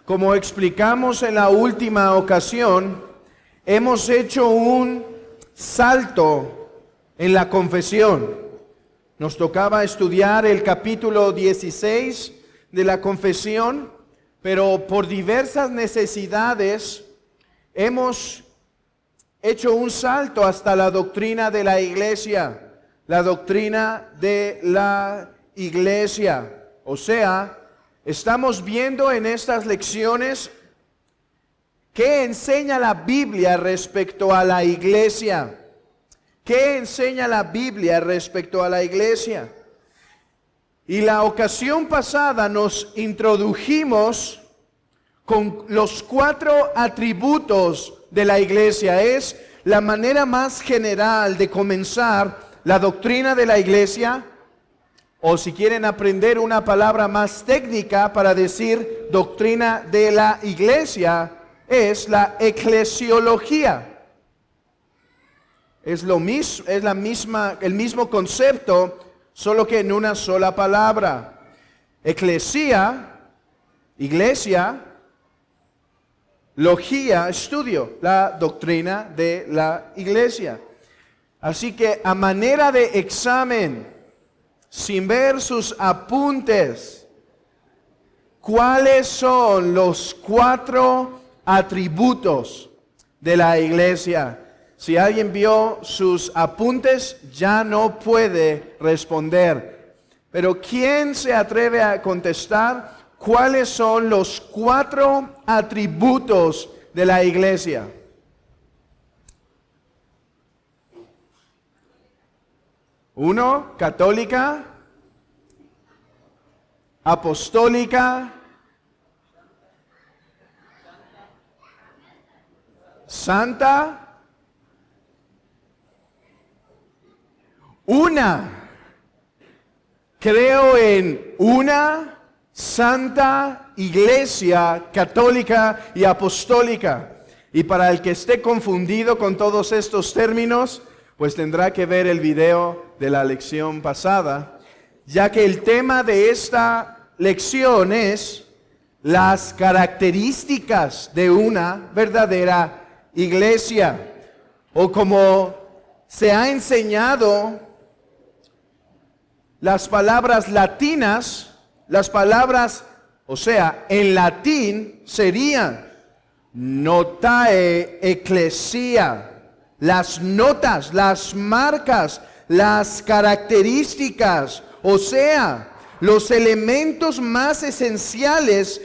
Como explicamos en la última ocasión, hemos hecho un salto en la confesión. Nos tocaba estudiar el capítulo 16 de la confesión, pero por diversas necesidades hemos hecho un salto hasta la doctrina de la iglesia. La doctrina de la iglesia. O sea, estamos viendo en estas lecciones qué enseña la Biblia respecto a la iglesia. ¿Qué enseña la Biblia respecto a la iglesia? Y la ocasión pasada nos introdujimos con los 4 atributos de la iglesia. Es la manera más general de comenzar la doctrina de la iglesia. O si quieren aprender una palabra más técnica para decir doctrina de la iglesia, es la eclesiología. Es el mismo concepto, solo que en una sola palabra. Eclesia, iglesia, logía, estudio, la doctrina de la iglesia. Así que a manera de examen, sin ver sus apuntes, ¿cuáles son los 4 atributos de la iglesia? Si alguien vio sus apuntes, ya no puede responder. Pero ¿quién se atreve a contestar cuáles son los 4 atributos de la iglesia? Uno, católica, apostólica, santa, una. Creo en una santa iglesia católica y apostólica. Y para el que esté confundido con todos estos términos, pues tendrá que ver el video de la lección pasada, ya que el tema de esta lección es las características de una verdadera iglesia, o como se ha enseñado, las palabras latinas, en latín serían notae ecclesia. Las notas, las marcas, las características, o sea, los elementos más esenciales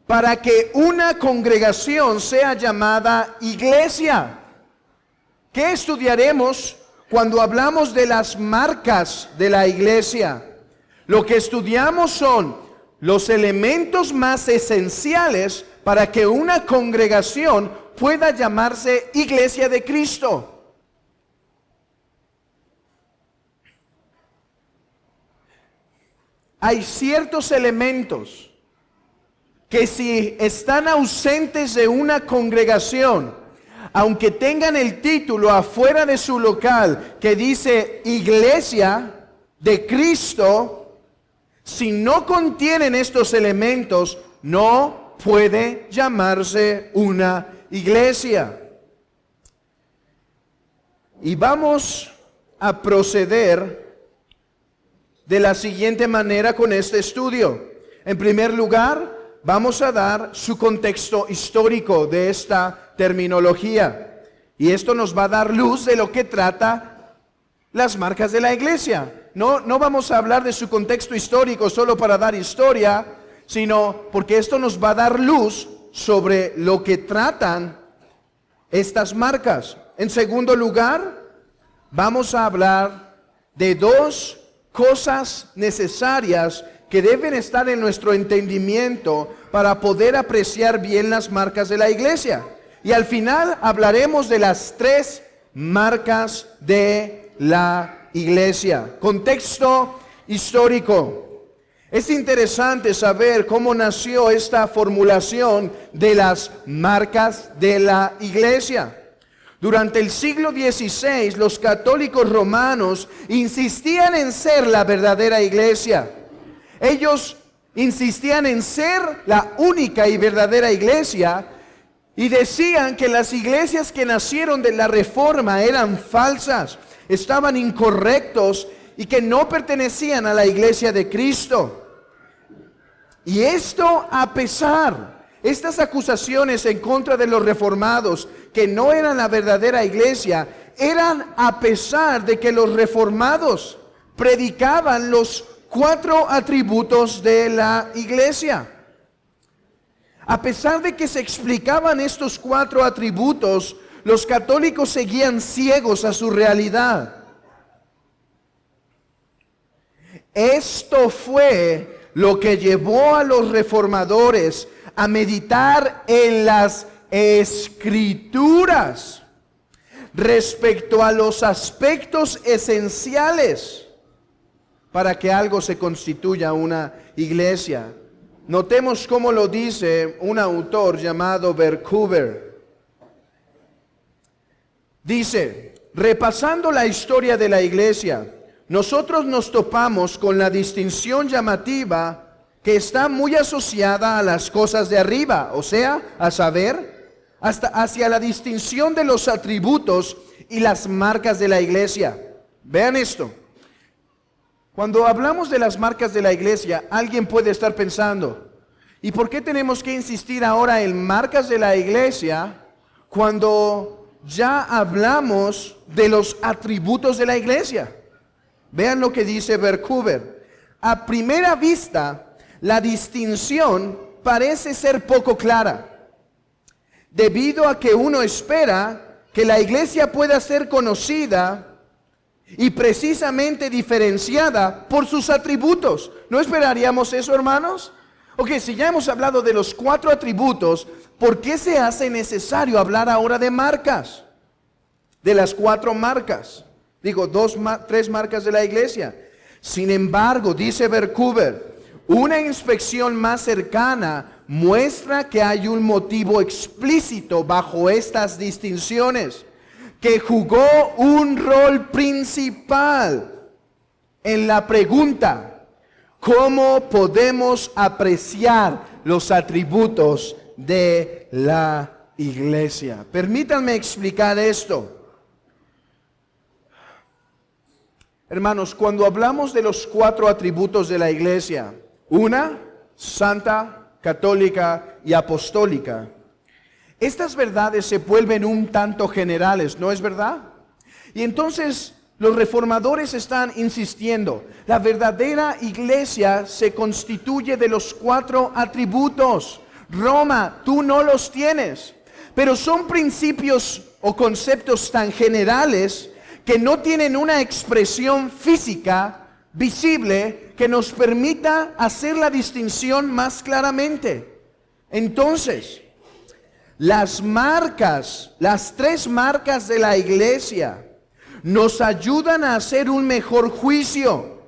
para que una congregación sea llamada iglesia. ¿Qué estudiaremos cuando hablamos de las marcas de la iglesia? Lo que estudiamos son los elementos más esenciales para que una congregación pueda llamarse iglesia de Cristo. Hay ciertos elementos que si están ausentes de una congregación, aunque tengan el título afuera de su local que dice iglesia de Cristo, si no contienen estos elementos, no puede llamarse una iglesia. Y vamos a proceder de la siguiente manera con este estudio. En primer lugar, vamos a dar su contexto histórico de esta terminología. Y esto nos va a dar luz de lo que trata las marcas de la iglesia. No vamos a hablar de su contexto histórico solo para dar historia, sino porque esto nos va a dar luz sobre lo que tratan estas marcas. En segundo lugar, vamos a hablar de 2 cosas necesarias que deben estar en nuestro entendimiento para poder apreciar bien las marcas de la iglesia. Y al final hablaremos de las 3 marcas de la iglesia. Contexto histórico. Es interesante saber cómo nació esta formulación de las marcas de la iglesia. Durante el siglo XVI, los católicos romanos insistían en ser la verdadera iglesia. Ellos insistían en ser la única y verdadera iglesia y decían que las iglesias que nacieron de la Reforma eran falsas, estaban incorrectos y que no pertenecían a la iglesia de Cristo. Y esto a pesar, estas acusaciones en contra de los reformados, que no eran la verdadera iglesia, eran a pesar de que los reformados predicaban los 4 atributos de la iglesia. A pesar de que se explicaban estos 4 atributos, los católicos seguían ciegos a su realidad. Esto fue lo que llevó a los reformadores a meditar en las Escrituras respecto a los aspectos esenciales para que algo se constituya una iglesia. Notemos cómo lo dice un autor llamado Vercoever. Dice, repasando la historia de la iglesia, nosotros nos topamos con la distinción llamativa que está muy asociada a las cosas de arriba, o sea, a saber, hasta hacia la distinción de los atributos y las marcas de la iglesia. Vean esto. Cuando hablamos de las marcas de la iglesia, alguien puede estar pensando, ¿y por qué tenemos que insistir ahora en marcas de la iglesia cuando ya hablamos de los atributos de la iglesia? Vean lo que dice Vercoever. A primera vista, la distinción parece ser poco clara, debido a que uno espera que la iglesia pueda ser conocida y precisamente diferenciada por sus atributos. ¿No esperaríamos eso, hermanos? Ok, si ya hemos hablado de los 4 atributos, ¿por qué se hace necesario hablar ahora de marcas? De las 4 marcas. Digo, 3 marcas de la iglesia. Sin embargo, dice Vercoever, una inspección más cercana muestra que hay un motivo explícito bajo estas distinciones, que jugó un rol principal en la pregunta, ¿cómo podemos apreciar los atributos de la iglesia? Permítanme explicar esto. Hermanos, cuando hablamos de los 4 atributos de la iglesia, una, santa, católica y apostólica, estas verdades se vuelven un tanto generales, ¿no es verdad? Y entonces los reformadores están insistiendo, la verdadera iglesia se constituye de los 4 atributos. Roma, tú no los tienes, pero son principios o conceptos tan generales que no tienen una expresión física visible que nos permita hacer la distinción más claramente. Entonces, las marcas, las 3 marcas de la iglesia nos ayudan a hacer un mejor juicio,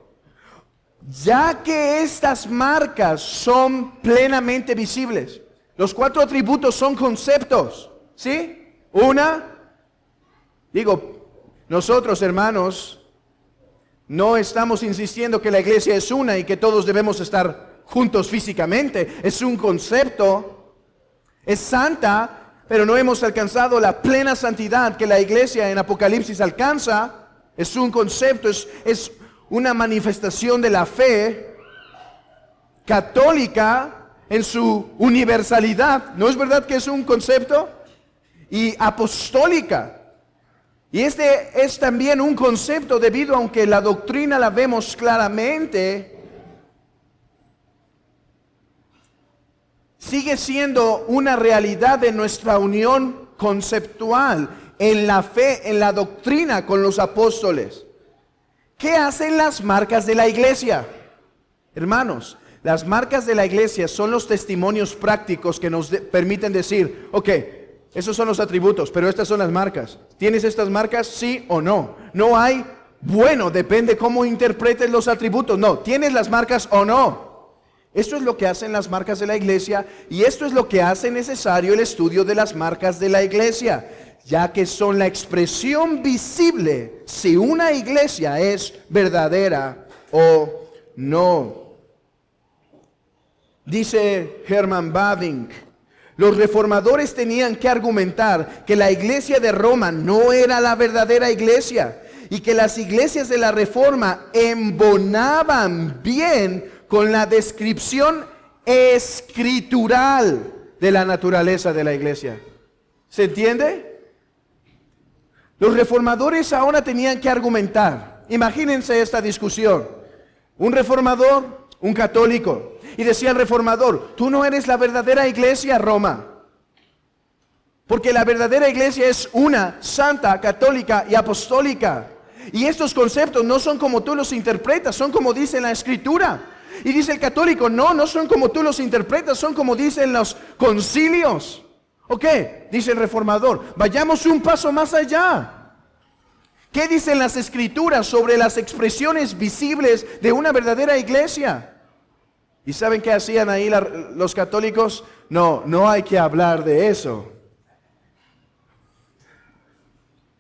ya que estas marcas son plenamente visibles. Los 4 atributos son conceptos, ¿sí? Nosotros, hermanos, no estamos insistiendo que la iglesia es una y que todos debemos estar juntos físicamente. Es un concepto. Es santa, pero no hemos alcanzado la plena santidad que la iglesia en Apocalipsis alcanza. Es un concepto, es una manifestación de la fe católica en su universalidad. ¿No es verdad que es un concepto? Y apostólica. Y este es también un concepto debido, aunque la doctrina la vemos claramente, sigue siendo una realidad de nuestra unión conceptual en la fe, en la doctrina con los apóstoles. ¿Qué hacen las marcas de la iglesia? Hermanos, las marcas de la iglesia son los testimonios prácticos que nos permiten decir, ok, esos son los atributos, pero estas son las marcas. ¿Tienes estas marcas? Sí o no. No hay, bueno, depende cómo interpretes los atributos. No, ¿tienes las marcas o no? Esto es lo que hacen las marcas de la iglesia y esto es lo que hace necesario el estudio de las marcas de la iglesia, ya que son la expresión visible si una iglesia es verdadera o no. Dice Herman Bavinck, los reformadores tenían que argumentar que la iglesia de Roma no era la verdadera iglesia y que las iglesias de la Reforma embonaban bien con la descripción escritural de la naturaleza de la iglesia. ¿Se entiende? Los reformadores ahora tenían que argumentar. Imagínense esta discusión. Un reformador, un católico. Y decía el reformador, tú no eres la verdadera iglesia, Roma. Porque la verdadera iglesia es una, santa, católica y apostólica. Y estos conceptos no son como tú los interpretas, son como dice la Escritura. Y dice el católico, no son como tú los interpretas, son como dicen los concilios. ¿Ok? Dice el reformador, vayamos un paso más allá. ¿Qué dicen las Escrituras sobre las expresiones visibles de una verdadera iglesia? ¿Y saben qué hacían ahí los católicos? No hay que hablar de eso.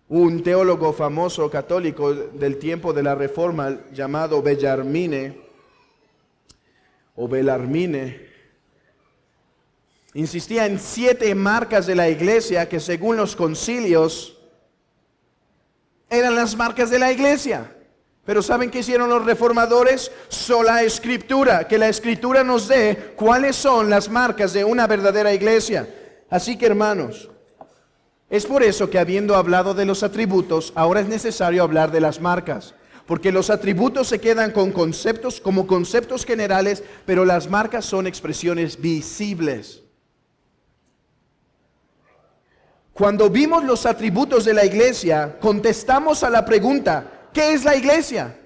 Un teólogo famoso católico del tiempo de la Reforma llamado Bellarmine insistía en 7 marcas de la iglesia que según los concilios eran las marcas de la iglesia. Pero ¿saben qué hicieron los reformadores? Sola Escritura, que la Escritura nos dé cuáles son las marcas de una verdadera iglesia. Así que hermanos, es por eso que habiendo hablado de los atributos, ahora es necesario hablar de las marcas. Porque los atributos se quedan con conceptos, como conceptos generales, pero las marcas son expresiones visibles. Cuando vimos los atributos de la iglesia, contestamos a la pregunta, ¿qué es la iglesia?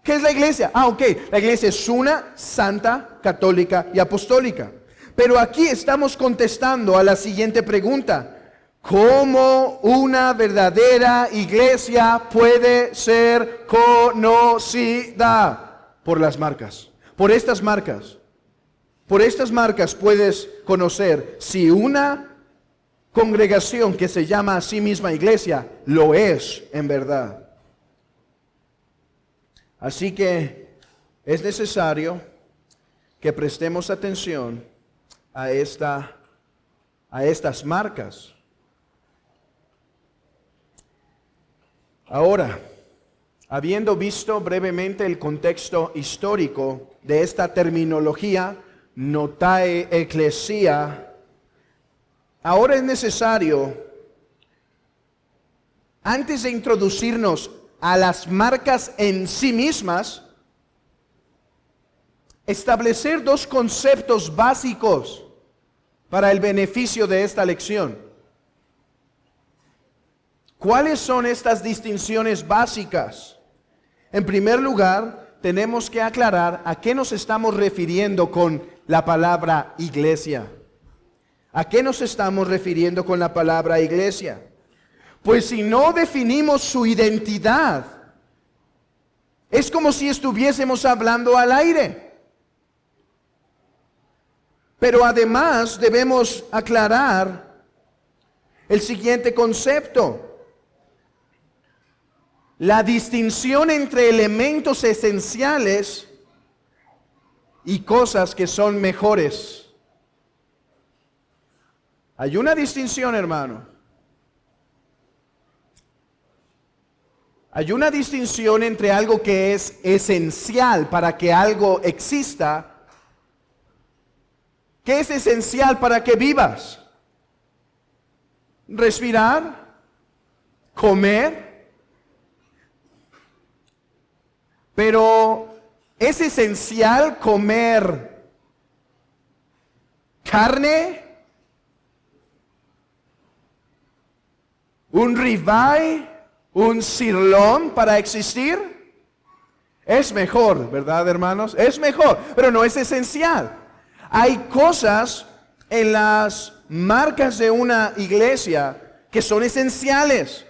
¿Qué es la iglesia? Ok, la iglesia es una, santa, católica y apostólica. Pero aquí estamos contestando a la siguiente pregunta. ¿Cómo una verdadera iglesia puede ser conocida? Por las marcas. Por estas marcas. Por estas marcas puedes conocer si una congregación que se llama a sí misma iglesia lo es en verdad. Así que es necesario que prestemos atención a estas marcas. Ahora, habiendo visto brevemente el contexto histórico de esta terminología, notae ecclesia, ahora es necesario, antes de introducirnos a las marcas en sí mismas, establecer 2 conceptos básicos para el beneficio de esta lección. ¿Cuáles son estas distinciones básicas? En primer lugar, tenemos que aclarar a qué nos estamos refiriendo con la palabra iglesia. ¿A qué nos estamos refiriendo con la palabra iglesia? Pues si no definimos su identidad, es como si estuviésemos hablando al aire. Pero además debemos aclarar el siguiente concepto. La distinción entre elementos esenciales y cosas que son mejores. Hay una distinción, hermano. Hay una distinción entre algo que es esencial para que algo exista. ¿Qué es esencial para que vivas? Respirar, comer. Pero ¿es esencial comer carne? ¿Un ribeye? ¿Un sirloin para existir? Es mejor, ¿verdad, hermanos? Es mejor, pero no es esencial. Hay cosas en las marcas de una iglesia que son esenciales.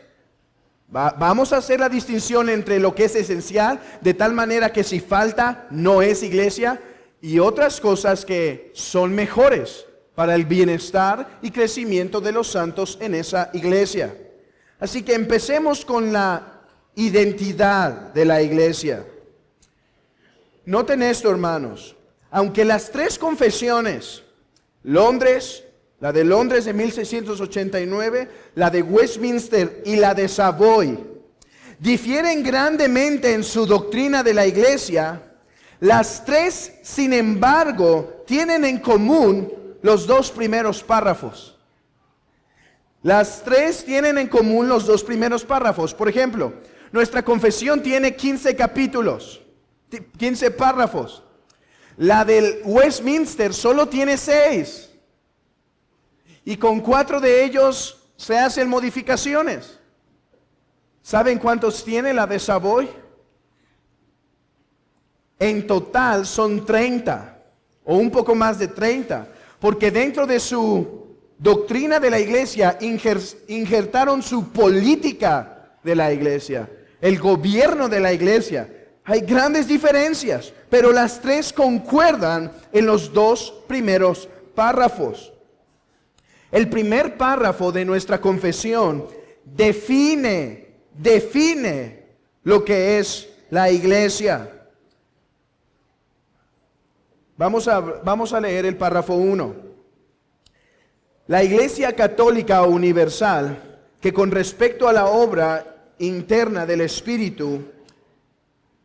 Vamos a hacer la distinción entre lo que es esencial, de tal manera que si falta, no es iglesia, y otras cosas que son mejores para el bienestar y crecimiento de los santos en esa iglesia. Así que empecemos con la identidad de la iglesia. Noten esto, hermanos. Aunque las tres confesiones, Londres, la de Londres de 1689, la de Westminster y la de Savoy, difieren grandemente en su doctrina de la iglesia, las tres, sin embargo, tienen en común los dos primeros párrafos. Las tres tienen en común los dos primeros párrafos. Por ejemplo, nuestra confesión tiene 15 capítulos, 15 párrafos. La del Westminster solo tiene 6. Y con 4 de ellos se hacen modificaciones. ¿Saben cuántos tiene la de Savoy? En total son 30, o un poco más de 30, porque dentro de su doctrina de la iglesia injertaron su política de la iglesia, el gobierno de la iglesia. Hay grandes diferencias, pero las tres concuerdan en los dos primeros párrafos. El primer párrafo de nuestra confesión define lo que es la iglesia. Vamos a leer el párrafo 1. La Iglesia Católica Universal, que con respecto a la obra interna del Espíritu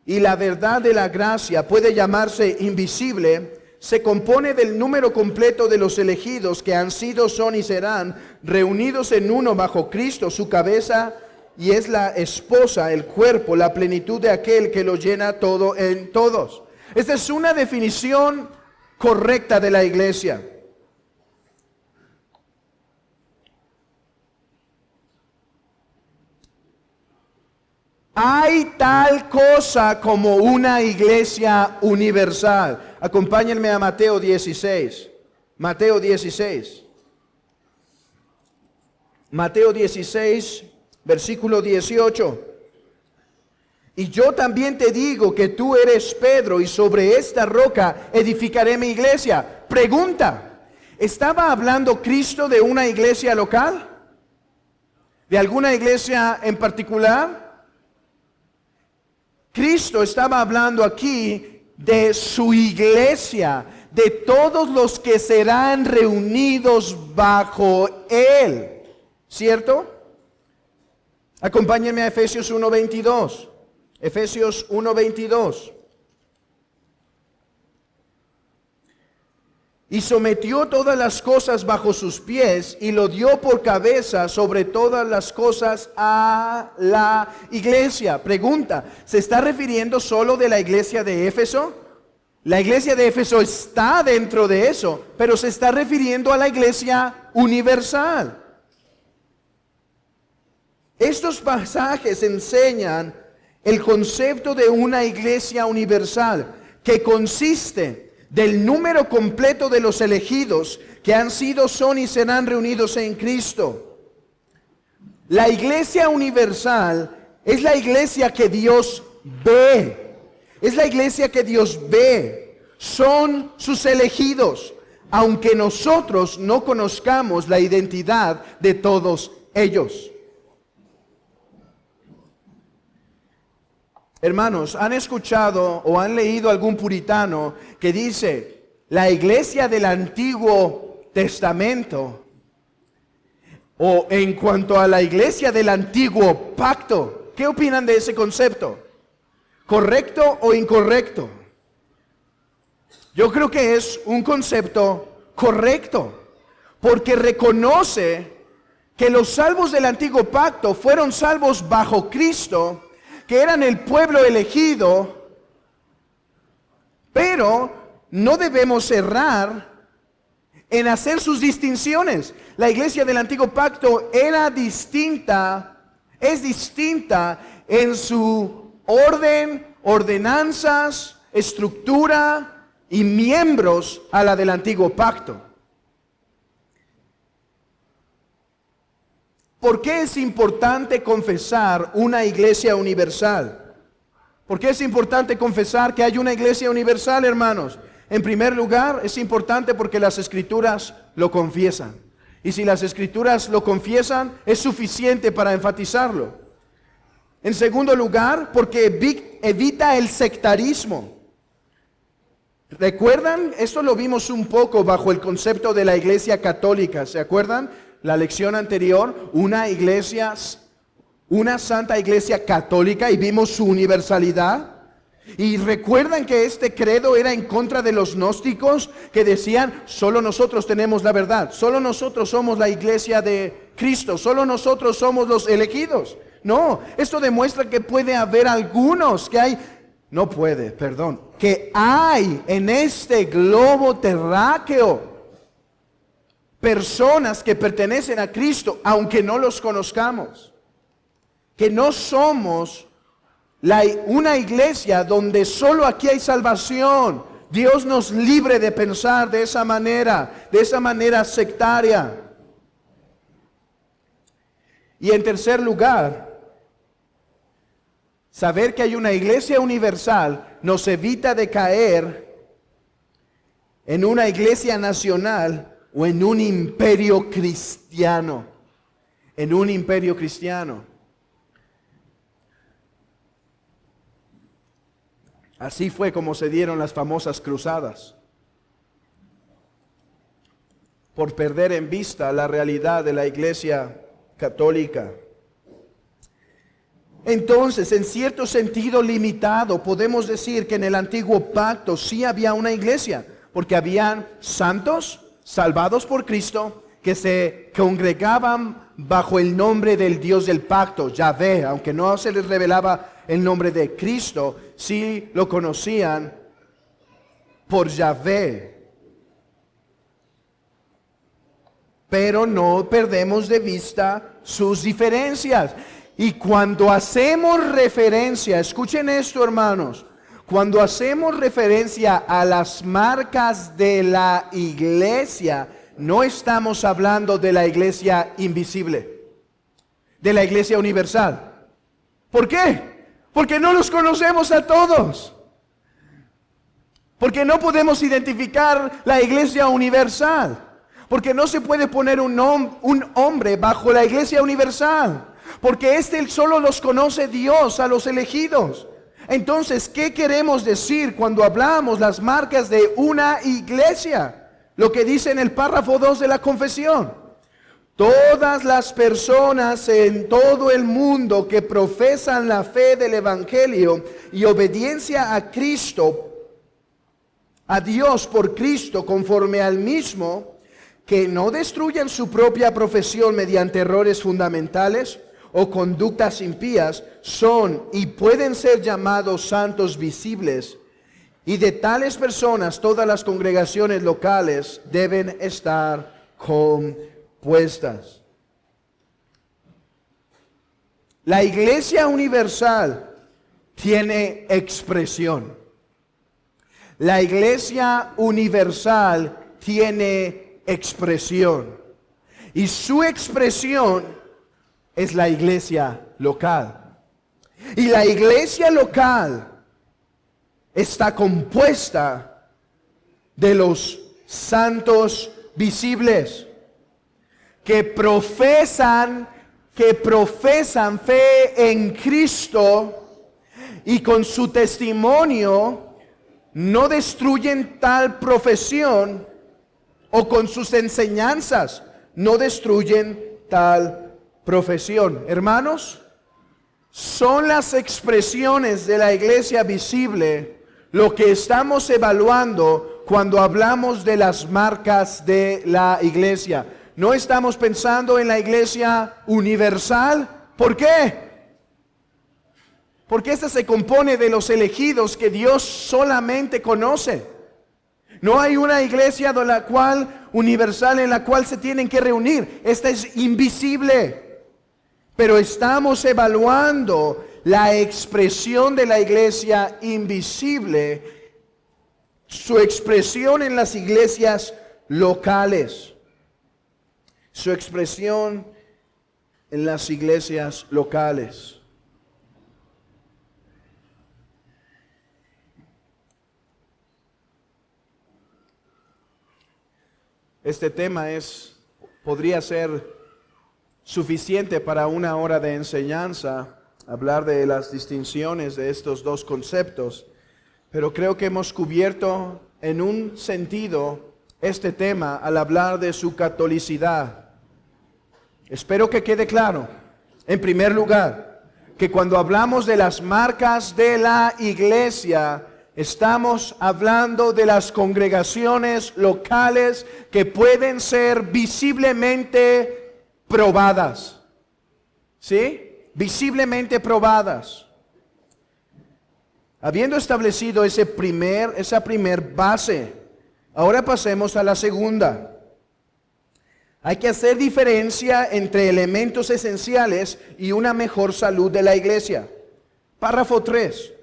y la verdad de la gracia puede llamarse invisible, se compone del número completo de los elegidos que han sido, son y serán reunidos en uno bajo Cristo, su cabeza, y es la esposa, el cuerpo, la plenitud de aquel que lo llena todo en todos. Esta es una definición correcta de la iglesia. Hay tal cosa como una iglesia universal. Acompáñenme a Mateo 16. Mateo 16. Mateo 16, versículo 18. Y yo también te digo que tú eres Pedro y sobre esta roca edificaré mi iglesia. Pregunta, ¿estaba hablando Cristo de una iglesia local? ¿De alguna iglesia en particular? Cristo estaba hablando aquí de su iglesia, de todos los que serán reunidos bajo Él, ¿cierto? Acompáñenme a Efesios 1:22. Efesios 1:22. Y sometió todas las cosas bajo sus pies y lo dio por cabeza sobre todas las cosas a la iglesia. Pregunta, ¿se está refiriendo solo de la iglesia de Éfeso? La iglesia de Éfeso está dentro de eso, pero se está refiriendo a la iglesia universal. Estos pasajes enseñan el concepto de una iglesia universal que consiste del número completo de los elegidos que han sido, son y serán reunidos en Cristo. La iglesia universal es la iglesia que Dios ve. Es la iglesia que Dios ve. Son sus elegidos, aunque nosotros no conozcamos la identidad de todos ellos. Hermanos, ¿han escuchado o han leído algún puritano que dice, la iglesia del Antiguo Testamento, o en cuanto a la iglesia del Antiguo Pacto? ¿Qué opinan de ese concepto? ¿Correcto o incorrecto? Yo creo que es un concepto correcto, porque reconoce que los salvos del Antiguo Pacto fueron salvos bajo Cristo, que eran el pueblo elegido, pero no debemos errar en hacer sus distinciones. La iglesia del Antiguo Pacto era distinta, es distinta en su orden, ordenanzas, estructura y miembros a la del Antiguo Pacto. ¿Por qué es importante confesar una iglesia universal? ¿Por qué es importante confesar que hay una iglesia universal, hermanos? En primer lugar, es importante porque las Escrituras lo confiesan. Y si las Escrituras lo confiesan, es suficiente para enfatizarlo. En segundo lugar, porque evita el sectarismo. ¿Recuerdan? Esto lo vimos un poco bajo el concepto de la iglesia católica. ¿Se acuerdan? La lección anterior, una santa iglesia católica, y vimos su universalidad. Y recuerdan que este credo era en contra de los gnósticos que decían, solo nosotros tenemos la verdad, solo nosotros somos la iglesia de Cristo, solo nosotros somos los elegidos. No, esto demuestra que puede haber algunos, que hay en este globo terráqueo personas que pertenecen a Cristo, aunque no los conozcamos, que no somos una iglesia donde solo aquí hay salvación. Dios nos libre de pensar de esa manera sectaria. Y en tercer lugar, saber que hay una iglesia universal nos evita de caer en una iglesia nacional o en un imperio cristiano. En un imperio cristiano. Así fue como se dieron las famosas cruzadas, por perder en vista la realidad de la iglesia católica. Entonces, en cierto sentido limitado, podemos decir que en el antiguo pacto sí había una iglesia, porque habían santos salvados por Cristo que se congregaban bajo el nombre del Dios del pacto, Yahvé, aunque no se les revelaba el nombre de Cristo, sí lo conocían por Yahvé. Pero no perdemos de vista sus diferencias. Y cuando hacemos referencia, escuchen esto, hermanos, cuando hacemos referencia a las marcas de la iglesia, no estamos hablando de la iglesia invisible, de la iglesia universal. ¿Por qué? Porque no los conocemos a todos. Porque no podemos identificar la iglesia universal. Porque no se puede poner un hombre bajo la iglesia universal. Porque solo los conoce Dios, a los elegidos. Entonces, ¿qué queremos decir cuando hablamos las marcas de una iglesia? Lo que dice en el párrafo 2 de la confesión. Todas las personas en todo el mundo que profesan la fe del Evangelio y obediencia a Cristo, a Dios por Cristo conforme al mismo, que no destruyan su propia profesión mediante errores fundamentales o conductas impías, son y pueden ser llamados santos visibles. Y de tales personas todas las congregaciones locales deben estar compuestas. La iglesia universal tiene expresión. La iglesia universal tiene expresión. Y su expresión es la iglesia local. Y la iglesia local está compuesta de los santos visibles que profesan fe en Cristo y con su testimonio no destruyen tal profesión, o con sus enseñanzas no destruyen tal profesión. Hermanos, son las expresiones de la iglesia visible lo que estamos evaluando cuando hablamos de las marcas de la iglesia. No estamos pensando en la iglesia universal. ¿Por qué? Porque esta se compone de los elegidos que Dios solamente conoce. No hay una iglesia universal en la cual se tienen que reunir. Esta es invisible. Pero estamos evaluando la expresión de la iglesia invisible, su expresión en las iglesias locales. Su expresión en las iglesias locales. Este tema podría ser suficiente para una hora de enseñanza, hablar de las distinciones de estos dos conceptos, pero creo que hemos cubierto en un sentido este tema al hablar de su catolicidad. Espero que quede claro, en primer lugar, que cuando hablamos de las marcas de la iglesia, estamos hablando de las congregaciones locales que pueden ser visiblemente probadas. ¿Sí? Visiblemente probadas. Habiendo establecido esa primer base, ahora pasemos a la segunda. Hay que hacer diferencia entre elementos esenciales y una mejor salud de la iglesia. Párrafo 3.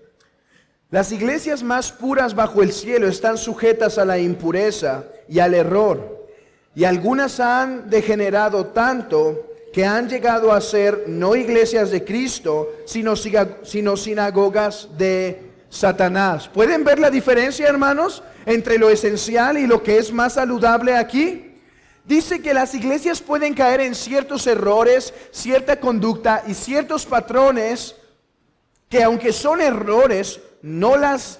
Las iglesias más puras bajo el cielo están sujetas a la impureza y al error, y algunas han degenerado tanto que han llegado a ser no iglesias de Cristo, sino sinagogas de Satanás. ¿Pueden ver la diferencia, hermanos, entre lo esencial y lo que es más saludable aquí? Dice que las iglesias pueden caer en ciertos errores, cierta conducta y ciertos patrones que, aunque son errores, no las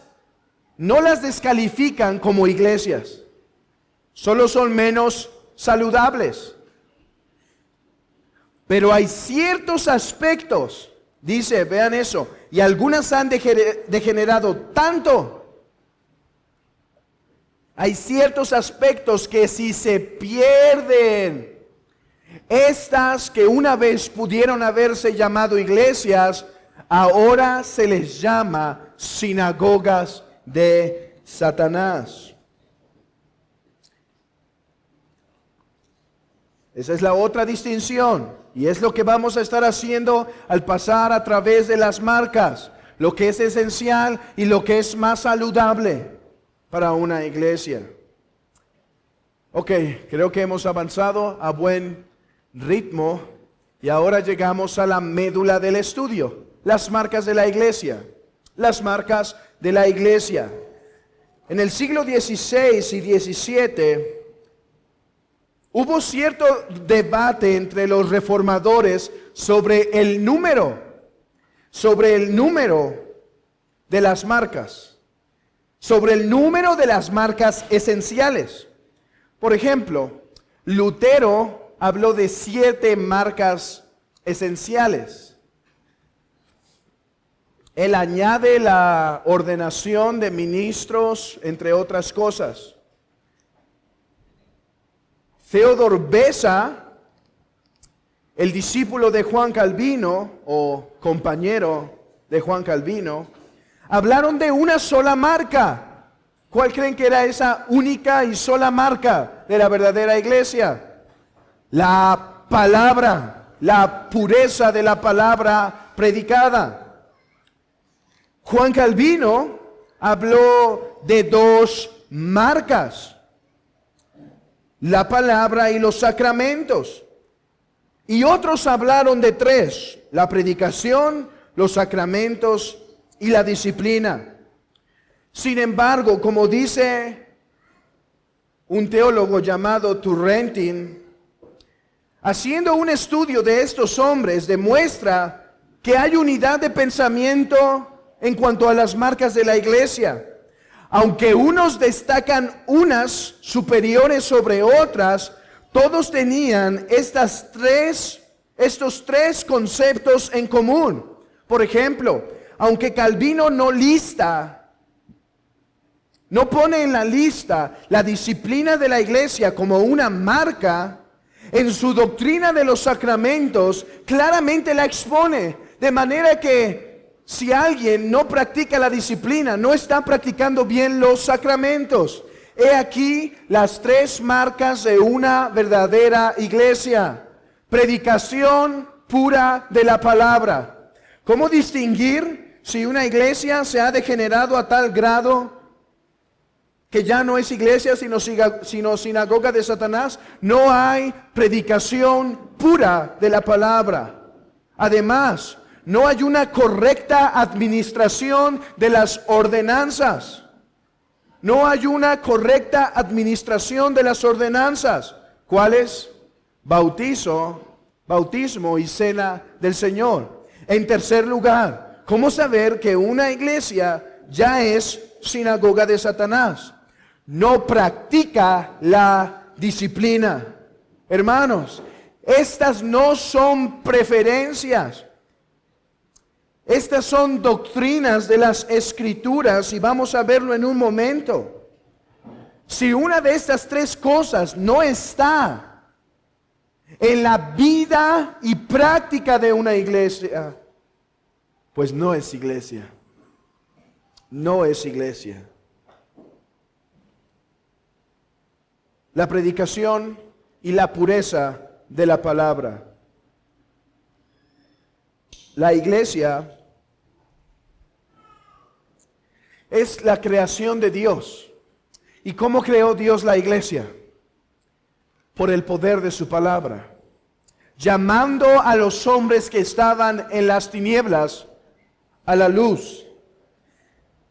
descalifican como iglesias. Solo son menos saludables. Pero hay ciertos aspectos, dice, vean eso, y algunas han degenerado tanto. Hay ciertos aspectos que si se pierden, estas que una vez pudieron haberse llamado iglesias, ahora se les llama sinagogas de Satanás. Esa es la otra distinción. Y es lo que vamos a estar haciendo al pasar a través de las marcas. Lo que es esencial y lo que es más saludable para una iglesia. Ok, creo que hemos avanzado a buen ritmo. Y ahora llegamos a la médula del estudio. Las marcas de la iglesia. Las marcas de la iglesia. En el siglo XVI y XVII hubo cierto debate entre los reformadores sobre el número de las marcas, sobre el número de las marcas esenciales. Por ejemplo, Lutero habló de 7 marcas esenciales. Él añade la ordenación de ministros, entre otras cosas. Theodor Beza, el discípulo de Juan Calvino, o compañero de Juan Calvino, hablaron de una sola marca. ¿Cuál creen que era esa única y sola marca de la verdadera iglesia? La palabra, la pureza de la palabra predicada. Juan Calvino habló de 2 marcas: la palabra y los sacramentos. Y otros hablaron de 3: la predicación, los sacramentos y la disciplina. Sin embargo, como dice un teólogo llamado Turretin, haciendo un estudio de estos hombres, demuestra que hay unidad de pensamiento en cuanto a las marcas de la iglesia. Aunque unos destacan unas superiores sobre otras, todos tenían estos 3 conceptos en común. Por ejemplo, aunque Calvino no pone en la lista la disciplina de la iglesia como una marca, en su doctrina de los sacramentos claramente la expone, de manera que si alguien no practica la disciplina, no está practicando bien los sacramentos. He aquí las 3 marcas de una verdadera iglesia: predicación pura de la palabra. ¿Cómo distinguir si una iglesia se ha degenerado a tal grado que ya no es iglesia sino sinagoga de Satanás? No hay predicación pura de la palabra. Además, no hay una correcta administración de las ordenanzas. No hay una correcta administración de las ordenanzas. ¿Cuáles? Bautismo y cena del Señor. En tercer lugar, ¿cómo saber que una iglesia ya es sinagoga de Satanás? no practica la disciplina. Hermanos, estas no son preferencias. Estas son doctrinas de las Escrituras y vamos a verlo en un momento. Si una de estas tres cosas no está en la vida y práctica de una iglesia, pues no es iglesia. No es iglesia. La predicación y la pureza de la palabra. La iglesia es la creación de Dios. ¿Y cómo creó Dios la iglesia? Por el poder de su palabra. Llamando a los hombres que estaban en las tinieblas a la luz.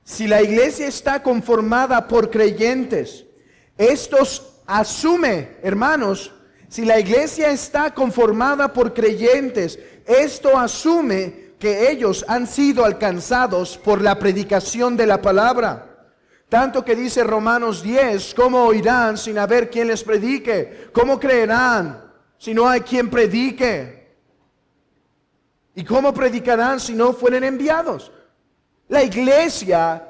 Si la iglesia está conformada por creyentes, estos asume, hermanos, si la iglesia está conformada por creyentes, esto asume que ellos han sido alcanzados por la predicación de la palabra. Tanto que dice Romanos 10, ¿cómo oirán sin haber quien les predique? ¿Cómo creerán si no hay quien predique? ¿Y cómo predicarán si no fueren enviados? La iglesia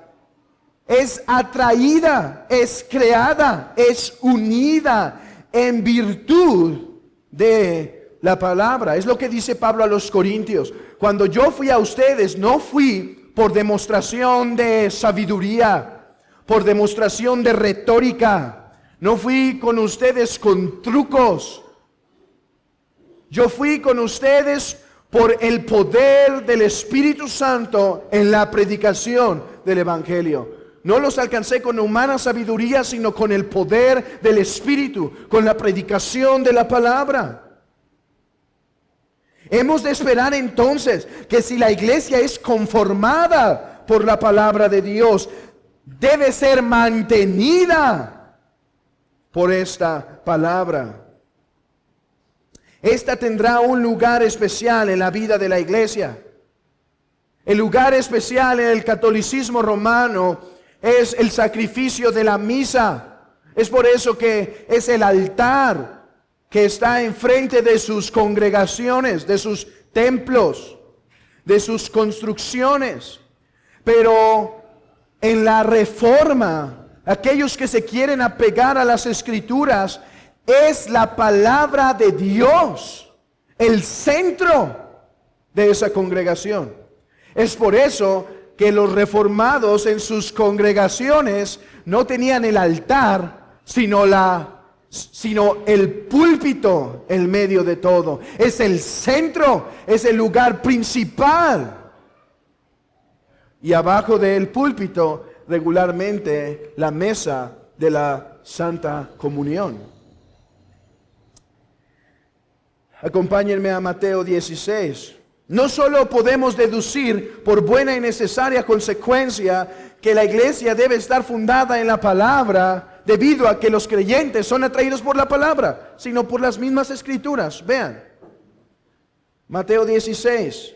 es atraída, es creada, es unida en virtud de la palabra. Es lo que dice Pablo a los Corintios. Cuando yo fui a ustedes, no fui por demostración de sabiduría, por demostración de retórica. No fui con ustedes con trucos. Yo fui con ustedes por el poder del Espíritu Santo en la predicación del Evangelio. No los alcancé con humana sabiduría, sino con el poder del Espíritu, con la predicación de la palabra. Hemos de esperar entonces que si la iglesia es conformada por la palabra de Dios, debe ser mantenida por esta palabra. Esta tendrá un lugar especial en la vida de la iglesia. El lugar especial en el catolicismo romano es el sacrificio de la misa. Es por eso que es el altar que está enfrente de sus congregaciones, de sus templos, de sus construcciones. Pero en la Reforma, aquellos que se quieren apegar a las Escrituras, es la palabra de Dios el centro de esa congregación. Es por eso que los reformados en sus congregaciones no tenían el altar, sino el púlpito en medio de todo. Es el centro, es el lugar principal. Y abajo del púlpito, regularmente, la mesa de la Santa Comunión. Acompáñenme a Mateo 16. No solo podemos deducir por buena y necesaria consecuencia que la iglesia debe estar fundada en la palabra, debido a que los creyentes son atraídos por la palabra, sino por las mismas Escrituras. Vean, Mateo 16,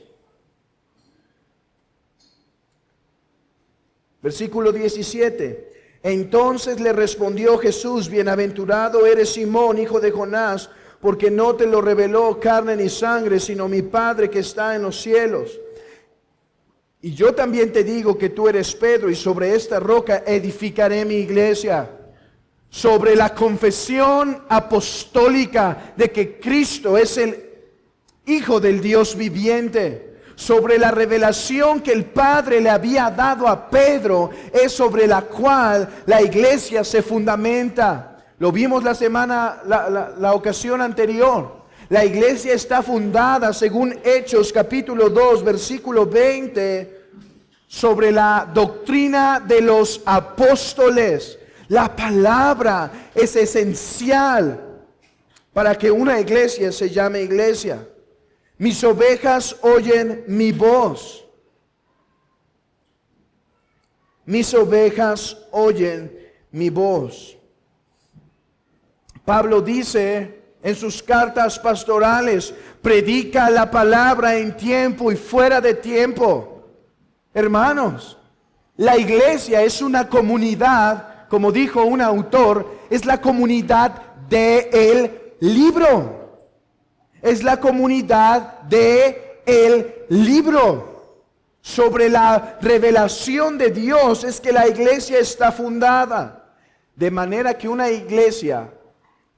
versículo 17. Entonces le respondió Jesús: bienaventurado eres Simón, hijo de Jonás, porque no te lo reveló carne ni sangre, sino mi Padre que está en los cielos. Y yo también te digo que tú eres Pedro, y sobre esta roca edificaré mi iglesia. Sobre la confesión apostólica de que Cristo es el Hijo del Dios viviente. Sobre la revelación que el Padre le había dado a Pedro, es sobre la cual la iglesia se fundamenta. Lo vimos la ocasión anterior. La iglesia está fundada, según Hechos capítulo 2, versículo 20, sobre la doctrina de los apóstoles. La palabra es esencial para que una iglesia se llame iglesia. Mis ovejas oyen mi voz. Mis ovejas oyen mi voz. Pablo dice en sus cartas pastorales: predica la palabra en tiempo y fuera de tiempo. Hermanos, la iglesia es una comunidad como dijo un autor, es la comunidad del libro. Es la comunidad del libro. Sobre la revelación de Dios es que la iglesia está fundada. De manera que una iglesia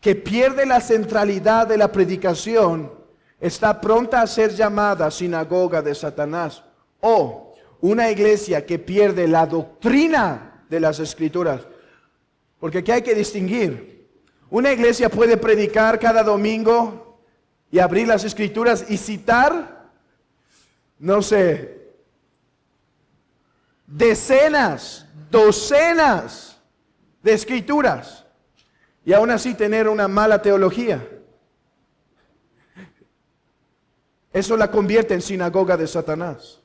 que pierde la centralidad de la predicación está pronta a ser llamada sinagoga de Satanás. O una iglesia que pierde la doctrina de las Escrituras. Porque aquí hay que distinguir. Una iglesia puede predicar cada domingo y abrir las Escrituras y citar, no sé, decenas, docenas de Escrituras y aún así tener una mala teología. Eso la convierte en sinagoga de Satanás.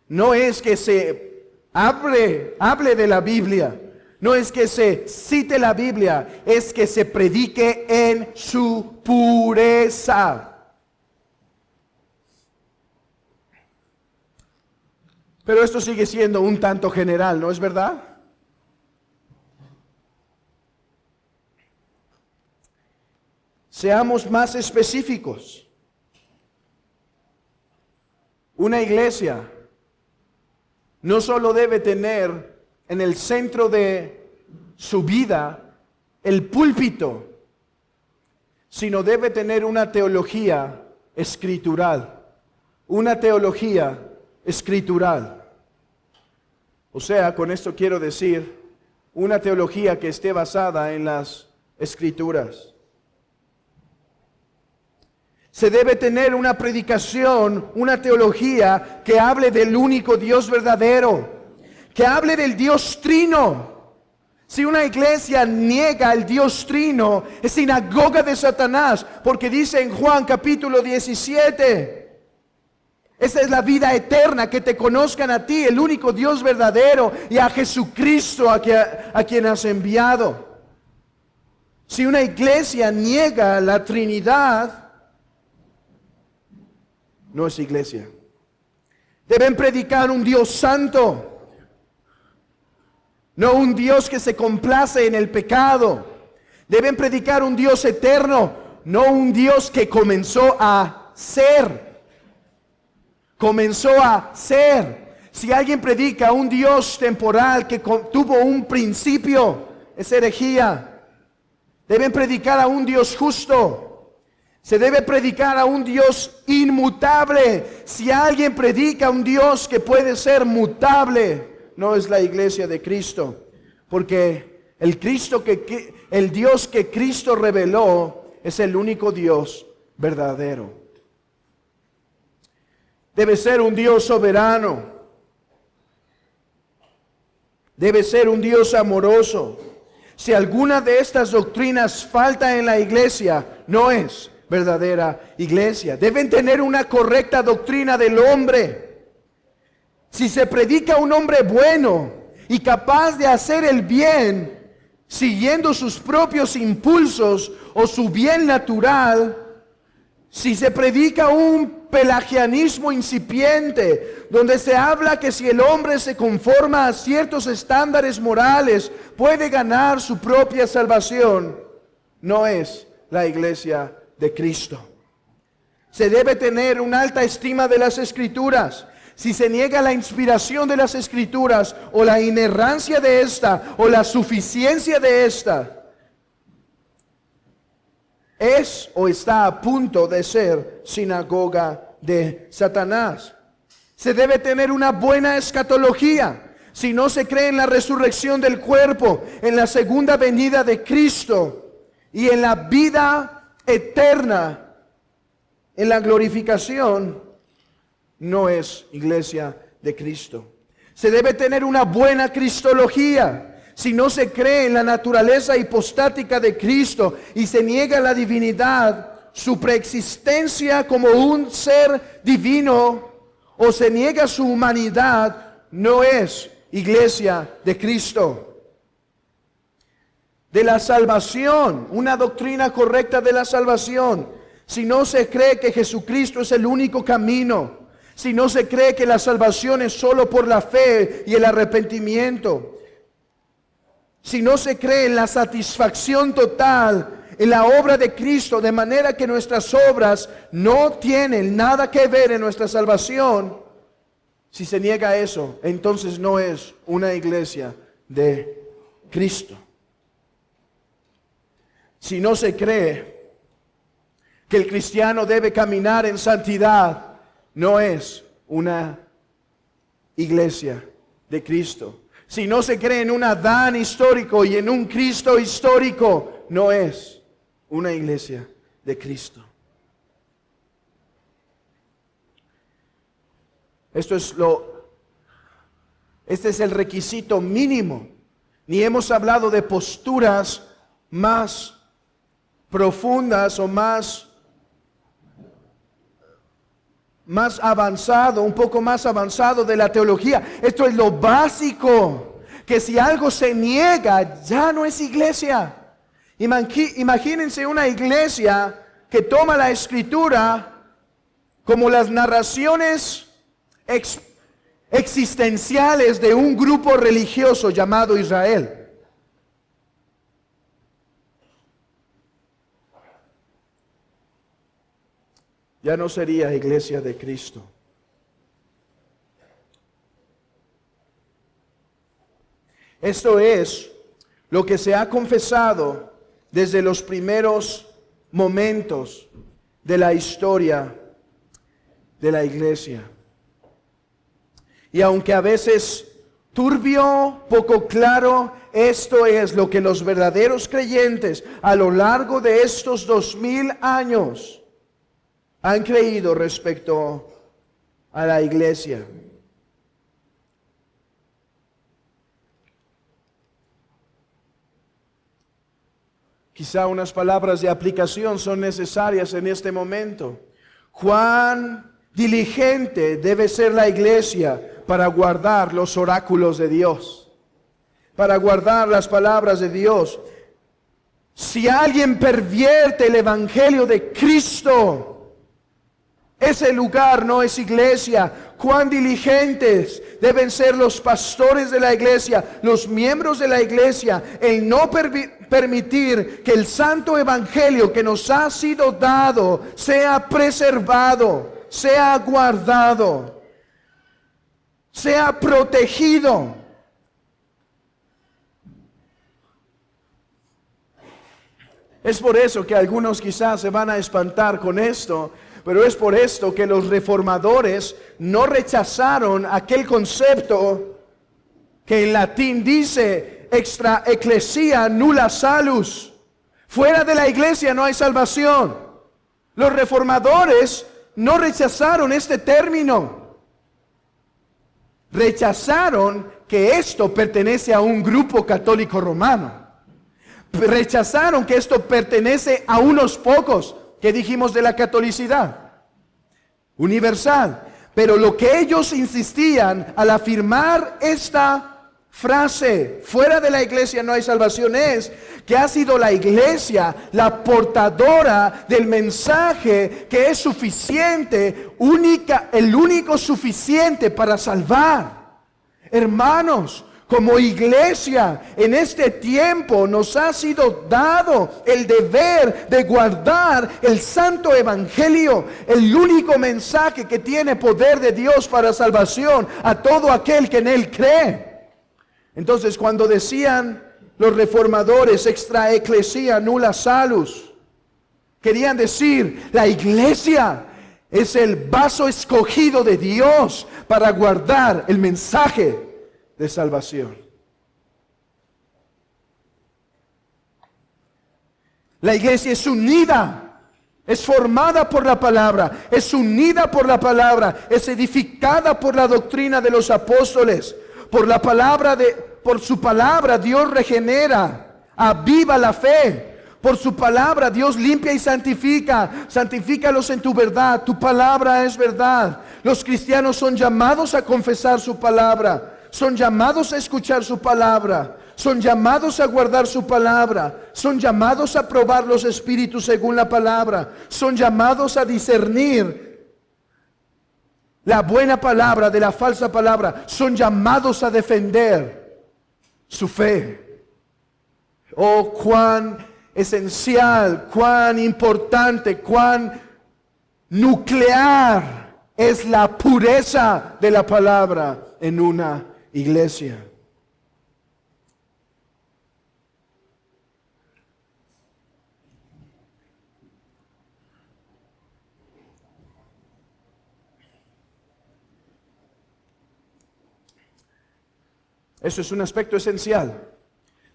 No es que se hable de la Biblia, no es que se cite la Biblia, es que se predique en su pureza. Pero esto sigue siendo un tanto general, ¿no es verdad? Seamos más específicos. Una iglesia no solo debe tener en el centro de su vida el púlpito, sino debe tener una teología escritural. Una teología escritural. O sea, con esto quiero decir, una teología que esté basada en las Escrituras. Se debe tener una predicación, una teología que hable del único Dios verdadero, que hable del Dios trino. Si una iglesia niega al Dios trino, es sinagoga de Satanás, porque dice en Juan capítulo 17, esa es la vida eterna, que te conozcan a ti, el único Dios verdadero, y a Jesucristo a quien has enviado. Si una iglesia niega la Trinidad, no es iglesia. Deben predicar un Dios santo, no un Dios que se complace en el pecado. Deben predicar un Dios eterno, no un Dios que comenzó a ser. Comenzó a ser. Si alguien predica un Dios temporal que tuvo un principio, es herejía. Deben predicar a un Dios justo. Se debe predicar a un Dios inmutable. Si alguien predica a un Dios que puede ser mutable, no es la iglesia de Cristo. Porque el Dios que Cristo reveló es el único Dios verdadero. Debe ser un Dios soberano. Debe ser un Dios amoroso. Si alguna de estas doctrinas falta en la iglesia, no es verdadera iglesia. Deben tener una correcta doctrina del hombre. Si se predica un hombre bueno y capaz de hacer el bien, siguiendo sus propios impulsos o su bien natural, si se predica un pelagianismo incipiente, donde se habla que si el hombre se conforma a ciertos estándares morales, puede ganar su propia salvación, no es la iglesia de Cristo. Se debe tener una alta estima de las Escrituras. Si se niega la inspiración de las Escrituras, o la inerrancia de esta, o la suficiencia de esta, es o está a punto de ser sinagoga de Satanás. Se debe tener una buena escatología. Si no se cree en la resurrección del cuerpo, en la segunda venida de Cristo y en la vida eterna, en la glorificación, no es iglesia de Cristo. Se debe tener una buena cristología. Si no se cree en la naturaleza hipostática de Cristo y se niega la divinidad, su preexistencia como un ser divino, o se niega su humanidad, no es iglesia de Cristo. De la salvación, una doctrina correcta de la salvación. Si no se cree que Jesucristo es el único camino, si no se cree que la salvación es solo por la fe y el arrepentimiento, si no se cree en la satisfacción total en la obra de Cristo, de manera que nuestras obras no tienen nada que ver en nuestra salvación, si se niega eso, entonces no es una iglesia de Cristo. Si no se cree que el cristiano debe caminar en santidad, no es una iglesia de Cristo. Si no se cree en un Adán histórico y en un Cristo histórico, no es una iglesia de Cristo. Este es el requisito mínimo. Ni hemos hablado de posturas más profundas o más avanzado, un poco más avanzado de la teología. Esto es lo básico, que si algo se niega, ya no es iglesia. Imagínense una iglesia que toma la Escritura como las narraciones existenciales de un grupo religioso llamado Israel. Ya no sería iglesia de Cristo. Esto es lo que se ha confesado desde los primeros momentos de la historia de la iglesia. Y aunque a veces turbio, poco claro, esto es lo que los verdaderos creyentes a lo largo de estos 2000 años han creído respecto a la iglesia. Quizá unas palabras de aplicación son necesarias en este momento. Cuán diligente debe ser la iglesia para guardar los oráculos de Dios, para guardar las palabras de Dios. Si alguien pervierte el evangelio de Cristo, ese lugar no es iglesia. Cuán diligentes deben ser los pastores de la iglesia, los miembros de la iglesia, en no permitir que el santo evangelio que nos ha sido dado sea preservado, sea guardado, sea protegido. Es por eso que algunos quizás se van a espantar con esto, pero es por esto que los reformadores no rechazaron aquel concepto que en latín dice extra ecclesia nulla salus. Fuera de la iglesia no hay salvación. Los reformadores no rechazaron este término. Rechazaron que esto pertenece a un grupo católico romano. Rechazaron que esto pertenece a unos pocos. ¿Qué dijimos de la catolicidad? Universal. Pero lo que ellos insistían al afirmar esta frase, fuera de la iglesia no hay salvación, es que ha sido la iglesia la portadora del mensaje que es suficiente, el único suficiente para salvar. Hermanos, como iglesia, en este tiempo nos ha sido dado el deber de guardar el santo evangelio, el único mensaje que tiene poder de Dios para salvación a todo aquel que en él cree. Entonces, cuando decían los reformadores extra ecclesia nulla salus, querían decir, la iglesia es el vaso escogido de Dios para guardar el mensaje de salvación. La iglesia es unida, es formada por la palabra, es unida por la palabra, es edificada por la doctrina de los apóstoles. Por su palabra Dios regenera, aviva la fe. Por su palabra Dios limpia y santifica. Santifícalos en tu verdad, tu palabra es verdad. Los cristianos son llamados a confesar su palabra. Son llamados a escuchar su palabra, son llamados a guardar su palabra, son llamados a probar los espíritus según la palabra, son llamados a discernir la buena palabra de la falsa palabra, son llamados a defender su fe. Oh, cuán esencial, cuán importante, cuán nuclear es la pureza de la palabra en una iglesia. Eso es un aspecto esencial.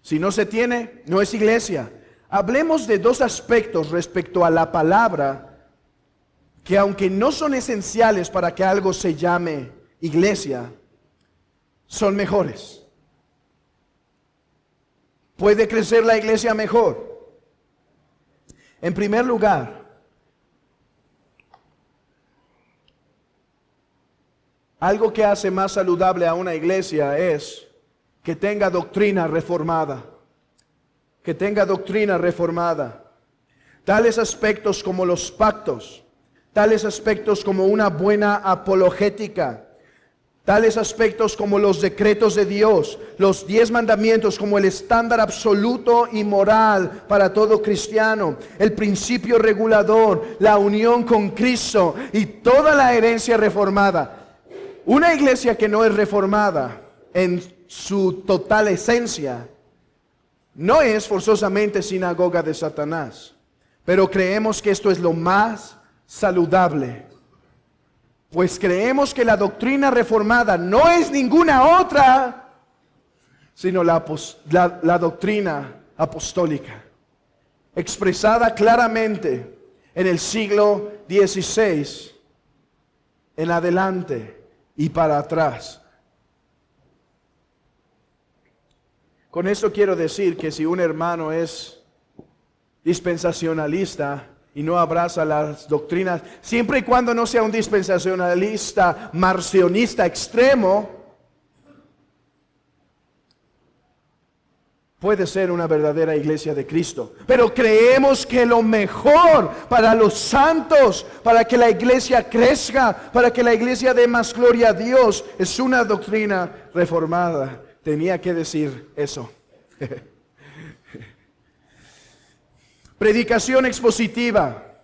Si no se tiene, no es iglesia. Hablemos de dos aspectos respecto a la palabra que, aunque no son esenciales para que algo se llame iglesia, son mejores. ¿Puede crecer la iglesia mejor? En primer lugar, algo que hace más saludable a una iglesia es que tenga doctrina reformada. Que tenga doctrina reformada. Tales aspectos como los pactos, tales aspectos como una buena apologética, tales aspectos como los decretos de Dios, los 10 mandamientos como el estándar absoluto y moral para todo cristiano, el principio regulador, la unión con Cristo y toda la herencia reformada. Una iglesia que no es reformada en su total esencia no es forzosamente sinagoga de Satanás, pero creemos que esto es lo más saludable, pues creemos que la doctrina reformada no es ninguna otra sino la doctrina apostólica, expresada claramente en el siglo XVI en adelante y para atrás. Con esto quiero decir que si un hermano es dispensacionalista y no abraza las doctrinas, siempre y cuando no sea un dispensacionalista marcionista extremo, puede ser una verdadera iglesia de Cristo. Pero creemos que lo mejor para los santos, para que la iglesia crezca, para que la iglesia dé más gloria a Dios, es una doctrina reformada. Tenía que decir eso. Predicación expositiva.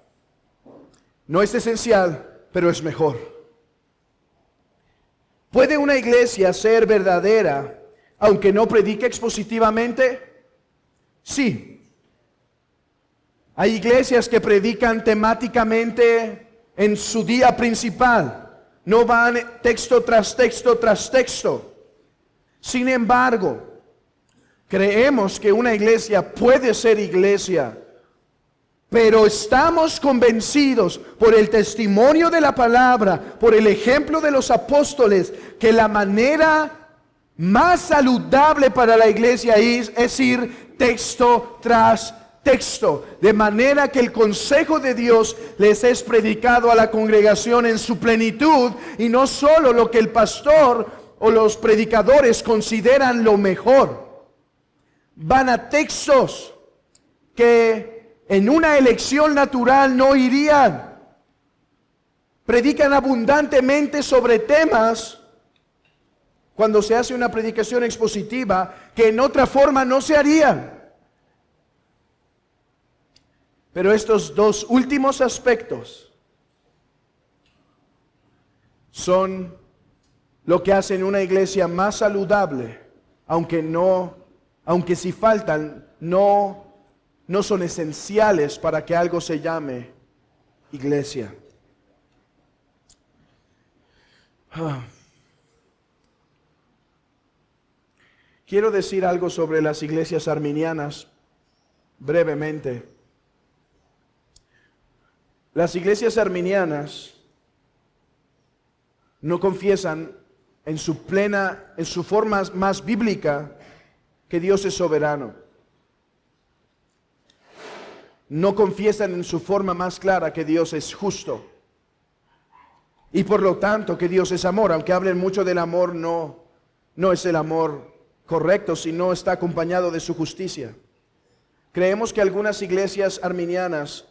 No es esencial, pero es mejor. ¿Puede una iglesia ser verdadera aunque no predique expositivamente? Sí. Hay iglesias que predican temáticamente en su día principal. No van texto tras texto tras texto. Sin embargo, creemos que una iglesia puede ser iglesia, pero estamos convencidos por el testimonio de la palabra, por el ejemplo de los apóstoles, que la manera más saludable para la iglesia es ir texto tras texto, de manera que el consejo de Dios les es predicado a la congregación en su plenitud y no solo lo que el pastor o los predicadores consideran lo mejor. Van a textos que en una elección natural no irían. Predican abundantemente sobre temas cuando se hace una predicación expositiva que en otra forma no se harían. Pero estos dos últimos aspectos son lo que hacen una iglesia más saludable, aunque si faltan, no son esenciales para que algo se llame iglesia. Quiero decir algo sobre las iglesias arminianas brevemente. Las iglesias arminianas no confiesan en su forma más bíblica que Dios es soberano. No confiesan en su forma más clara que Dios es justo. Y por lo tanto que Dios es amor. Aunque hablen mucho del amor, no es el amor correcto, sino está acompañado de su justicia. Creemos que algunas iglesias arminianas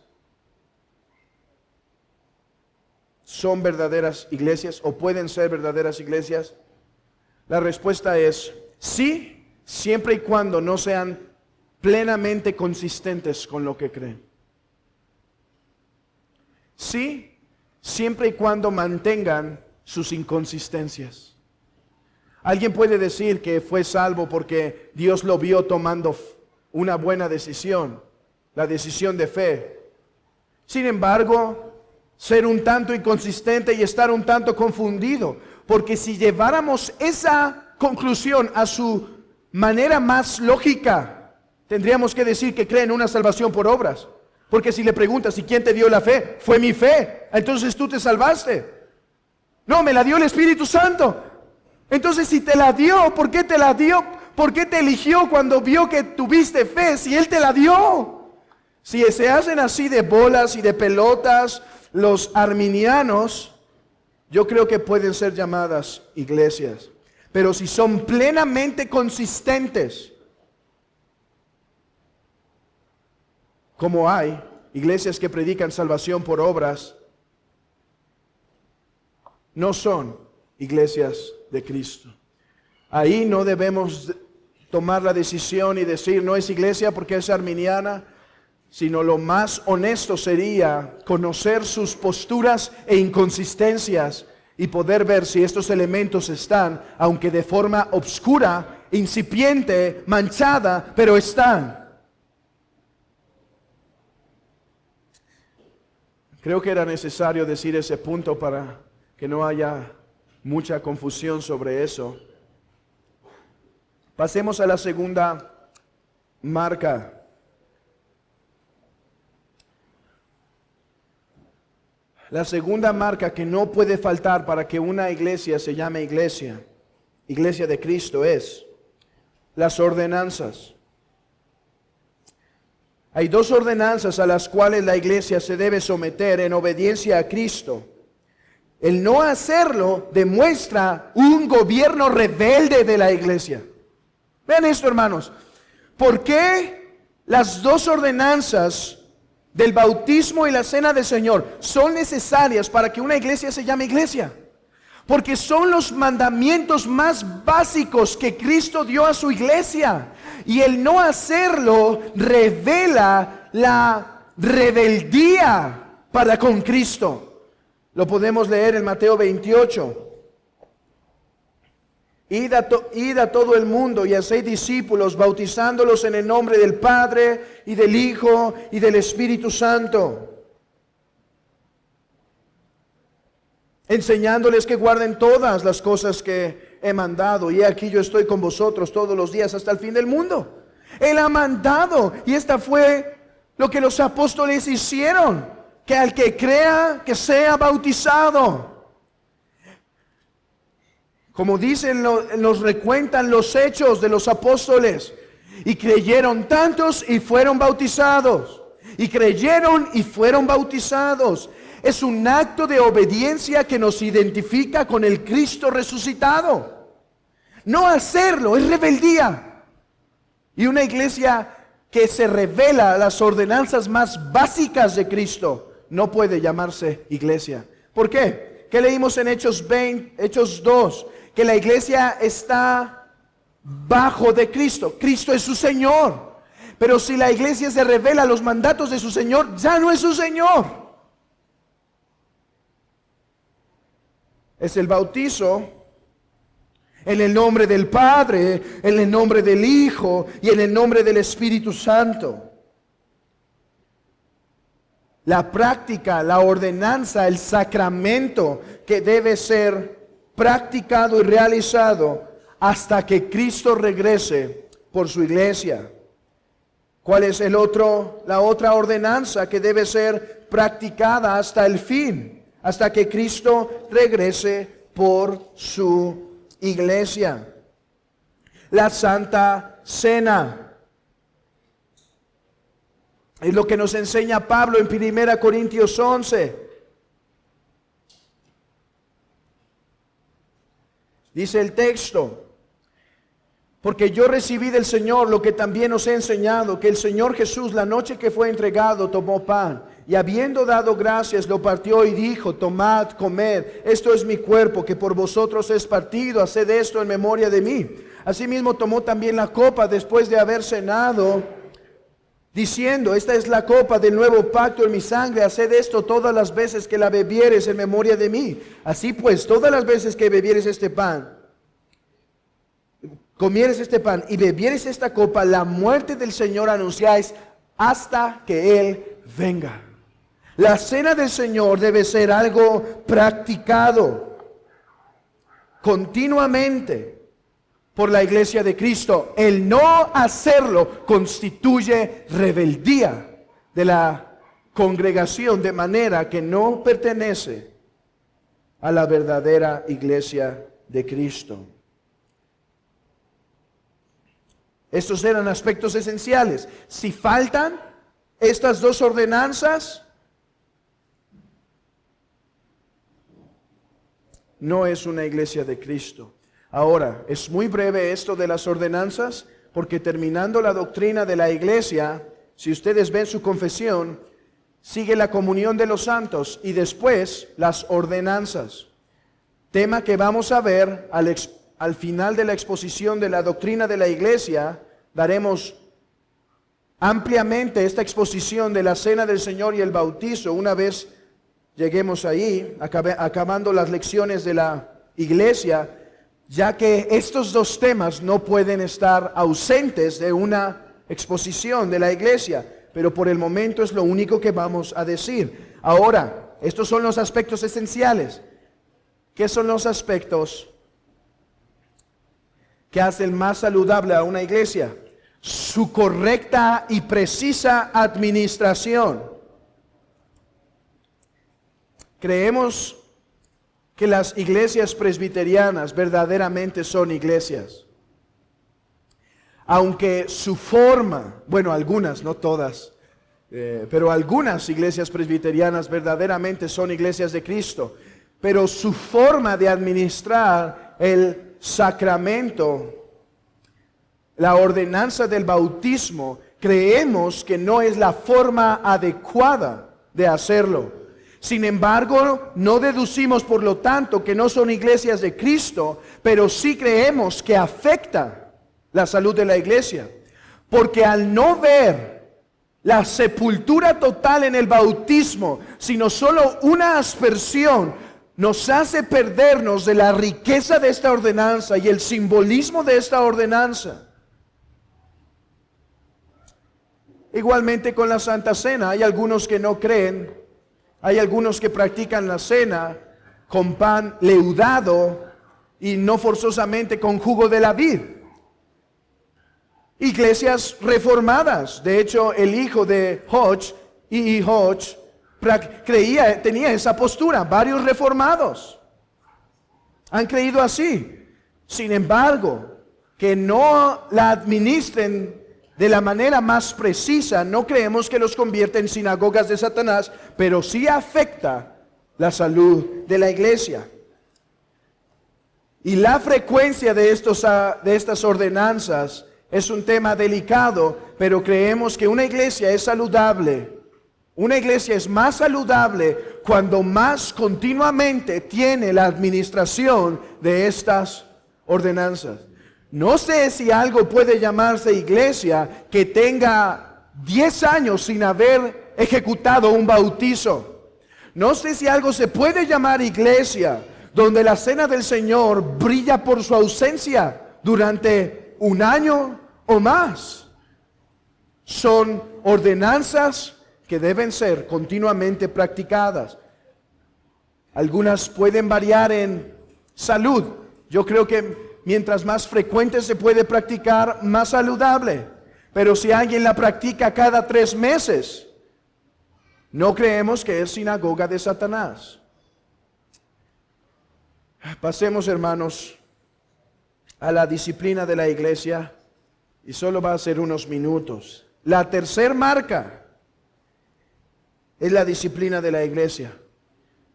son verdaderas iglesias o pueden ser verdaderas iglesias. La respuesta es sí, siempre y cuando no sean plenamente consistentes con lo que creen? Sí, siempre y cuando mantengan sus inconsistencias. Alguien puede decir que fue salvo porque Dios lo vio tomando una buena decisión, la decisión de fe. Sin embargo, ser un tanto inconsistente y estar un tanto confundido, porque si lleváramos esa conclusión a su manera más lógica, tendríamos que decir que creen una salvación por obras. Porque si le preguntas, ¿y quién te dio la fe? Fue mi fe. Entonces tú te salvaste. No, me la dio el Espíritu Santo. Entonces si te la dio, ¿por qué te la dio? ¿Por qué te eligió cuando vio que tuviste fe si Él te la dio? Si se hacen así de bolas y de pelotas los arminianos, yo creo que pueden ser llamadas iglesias. Pero si son plenamente consistentes, como hay iglesias que predican salvación por obras, no son iglesias de Cristo. Ahí no debemos tomar la decisión y decir no es iglesia porque es arminiana, sino lo más honesto sería conocer sus posturas e inconsistencias y poder ver si estos elementos están, aunque de forma obscura, incipiente, manchada, pero están. Creo que era necesario decir ese punto para que no haya mucha confusión sobre eso. Pasemos a la segunda marca. La segunda marca que no puede faltar para que una iglesia se llame iglesia de Cristo, es las ordenanzas. Hay dos ordenanzas a las cuales la iglesia se debe someter en obediencia a Cristo. El no hacerlo demuestra un gobierno rebelde de la iglesia. Vean esto, hermanos. ¿Por qué las dos ordenanzas del bautismo y la cena del Señor son necesarias para que una iglesia se llame iglesia? Porque son los mandamientos más básicos que Cristo dio a su iglesia. Y el no hacerlo revela la rebeldía para con Cristo. Lo podemos leer en Mateo 28. Id a todo el mundo y haced discípulos, bautizándolos en el nombre del Padre y del Hijo y del Espíritu Santo, enseñándoles que guarden todas las cosas que he mandado. Y aquí yo estoy con vosotros todos los días hasta el fin del mundo. Él ha mandado, y esta fue lo que los apóstoles hicieron, que al que crea, que sea bautizado. Como dicen, nos recuentan los hechos de los apóstoles. Y creyeron tantos y fueron bautizados. Y creyeron y fueron bautizados. Es un acto de obediencia que nos identifica con el Cristo resucitado. No hacerlo es rebeldía. Y una iglesia que se revela a las ordenanzas más básicas de Cristo no puede llamarse iglesia. ¿Por qué? ¿Qué leímos en Hechos 2? Que la iglesia está bajo de Cristo. Cristo es su Señor. Pero si la iglesia se revela a los mandatos de su Señor, ya no es su Señor. Es el bautizo en el nombre del Padre, en el nombre del Hijo y en el nombre del Espíritu Santo. La práctica, la ordenanza, el sacramento que debe ser practicado y realizado hasta que Cristo regrese por su iglesia. ¿Cuál es la otra ordenanza que debe ser practicada hasta el fin? Hasta que Cristo regrese por su iglesia. La Santa Cena. Es lo que nos enseña Pablo en 1 Corintios 11. Dice el texto: porque yo recibí del Señor lo que también os he enseñado, que el Señor Jesús, la noche que fue entregado, tomó pan, y habiendo dado gracias, lo partió y dijo: tomad, comed, esto es mi cuerpo, que por vosotros es partido, haced esto en memoria de mí. Asimismo tomó también la copa después de haber cenado, diciendo: esta es la copa del nuevo pacto en mi sangre, haced esto todas las veces que la bebieres en memoria de mí. Así pues, todas las veces que bebieres este pan, comieres este pan y bebieres esta copa, la muerte del Señor anunciáis hasta que Él venga. La cena del Señor debe ser algo practicado continuamente por la iglesia de Cristo. El no hacerlo constituye rebeldía de la congregación, de manera que no pertenece a la verdadera iglesia de Cristo. Estos eran aspectos esenciales. Si faltan estas dos ordenanzas, no es una iglesia de Cristo. Ahora, es muy breve esto de las ordenanzas, porque terminando la doctrina de la iglesia, si ustedes ven su confesión, sigue la comunión de los santos y después las ordenanzas. Tema que vamos a ver al final de la exposición de la doctrina de la iglesia. Daremos ampliamente esta exposición de la cena del Señor y el bautizo una vez lleguemos ahí, acabando las lecciones de la iglesia, ya que estos dos temas no pueden estar ausentes de una exposición de la iglesia, pero por el momento es lo único que vamos a decir. Ahora, estos son los aspectos esenciales. ¿Qué son los aspectos que hacen más saludable a una iglesia? Su correcta y precisa administración. Creemos que las iglesias presbiterianas verdaderamente son iglesias. Aunque su forma, bueno, algunas, no todas, pero algunas iglesias presbiterianas verdaderamente son iglesias de Cristo. Pero su forma de administrar el sacramento, la ordenanza del bautismo, creemos que no es la forma adecuada de hacerlo. Sin embargo, no deducimos por lo tanto que no son iglesias de Cristo, pero sí creemos que afecta la salud de la iglesia. Porque al no ver la sepultura total en el bautismo, sino solo una aspersión, nos hace perdernos de la riqueza de esta ordenanza y el simbolismo de esta ordenanza. Igualmente con la Santa Cena, hay algunos que no creen. Hay algunos que practican la cena con pan leudado y no forzosamente con jugo de la vid. Iglesias reformadas. De hecho, el hijo de Hodge, E.E. Hodge, tenía esa postura. Varios reformados han creído así. Sin embargo, que no la administren de la manera más precisa, no creemos que los convierte en sinagogas de Satanás, pero sí afecta la salud de la iglesia. Y la frecuencia de estas ordenanzas es un tema delicado, pero creemos que una iglesia es saludable. Una iglesia es más saludable cuando más continuamente tiene la administración de estas ordenanzas. No sé si algo puede llamarse iglesia que tenga 10 años sin haber ejecutado un bautizo. No sé si algo se puede llamar iglesia donde la cena del Señor brilla por su ausencia durante un año o más. Son ordenanzas que deben ser continuamente practicadas. Algunas pueden variar en salud. Yo creo que mientras más frecuente se puede practicar, más saludable. Pero si alguien la practica cada 3 meses, no creemos que es sinagoga de Satanás. Pasemos, hermanos, a la disciplina de la iglesia, y solo va a ser unos minutos. La tercer marca es la disciplina de la iglesia.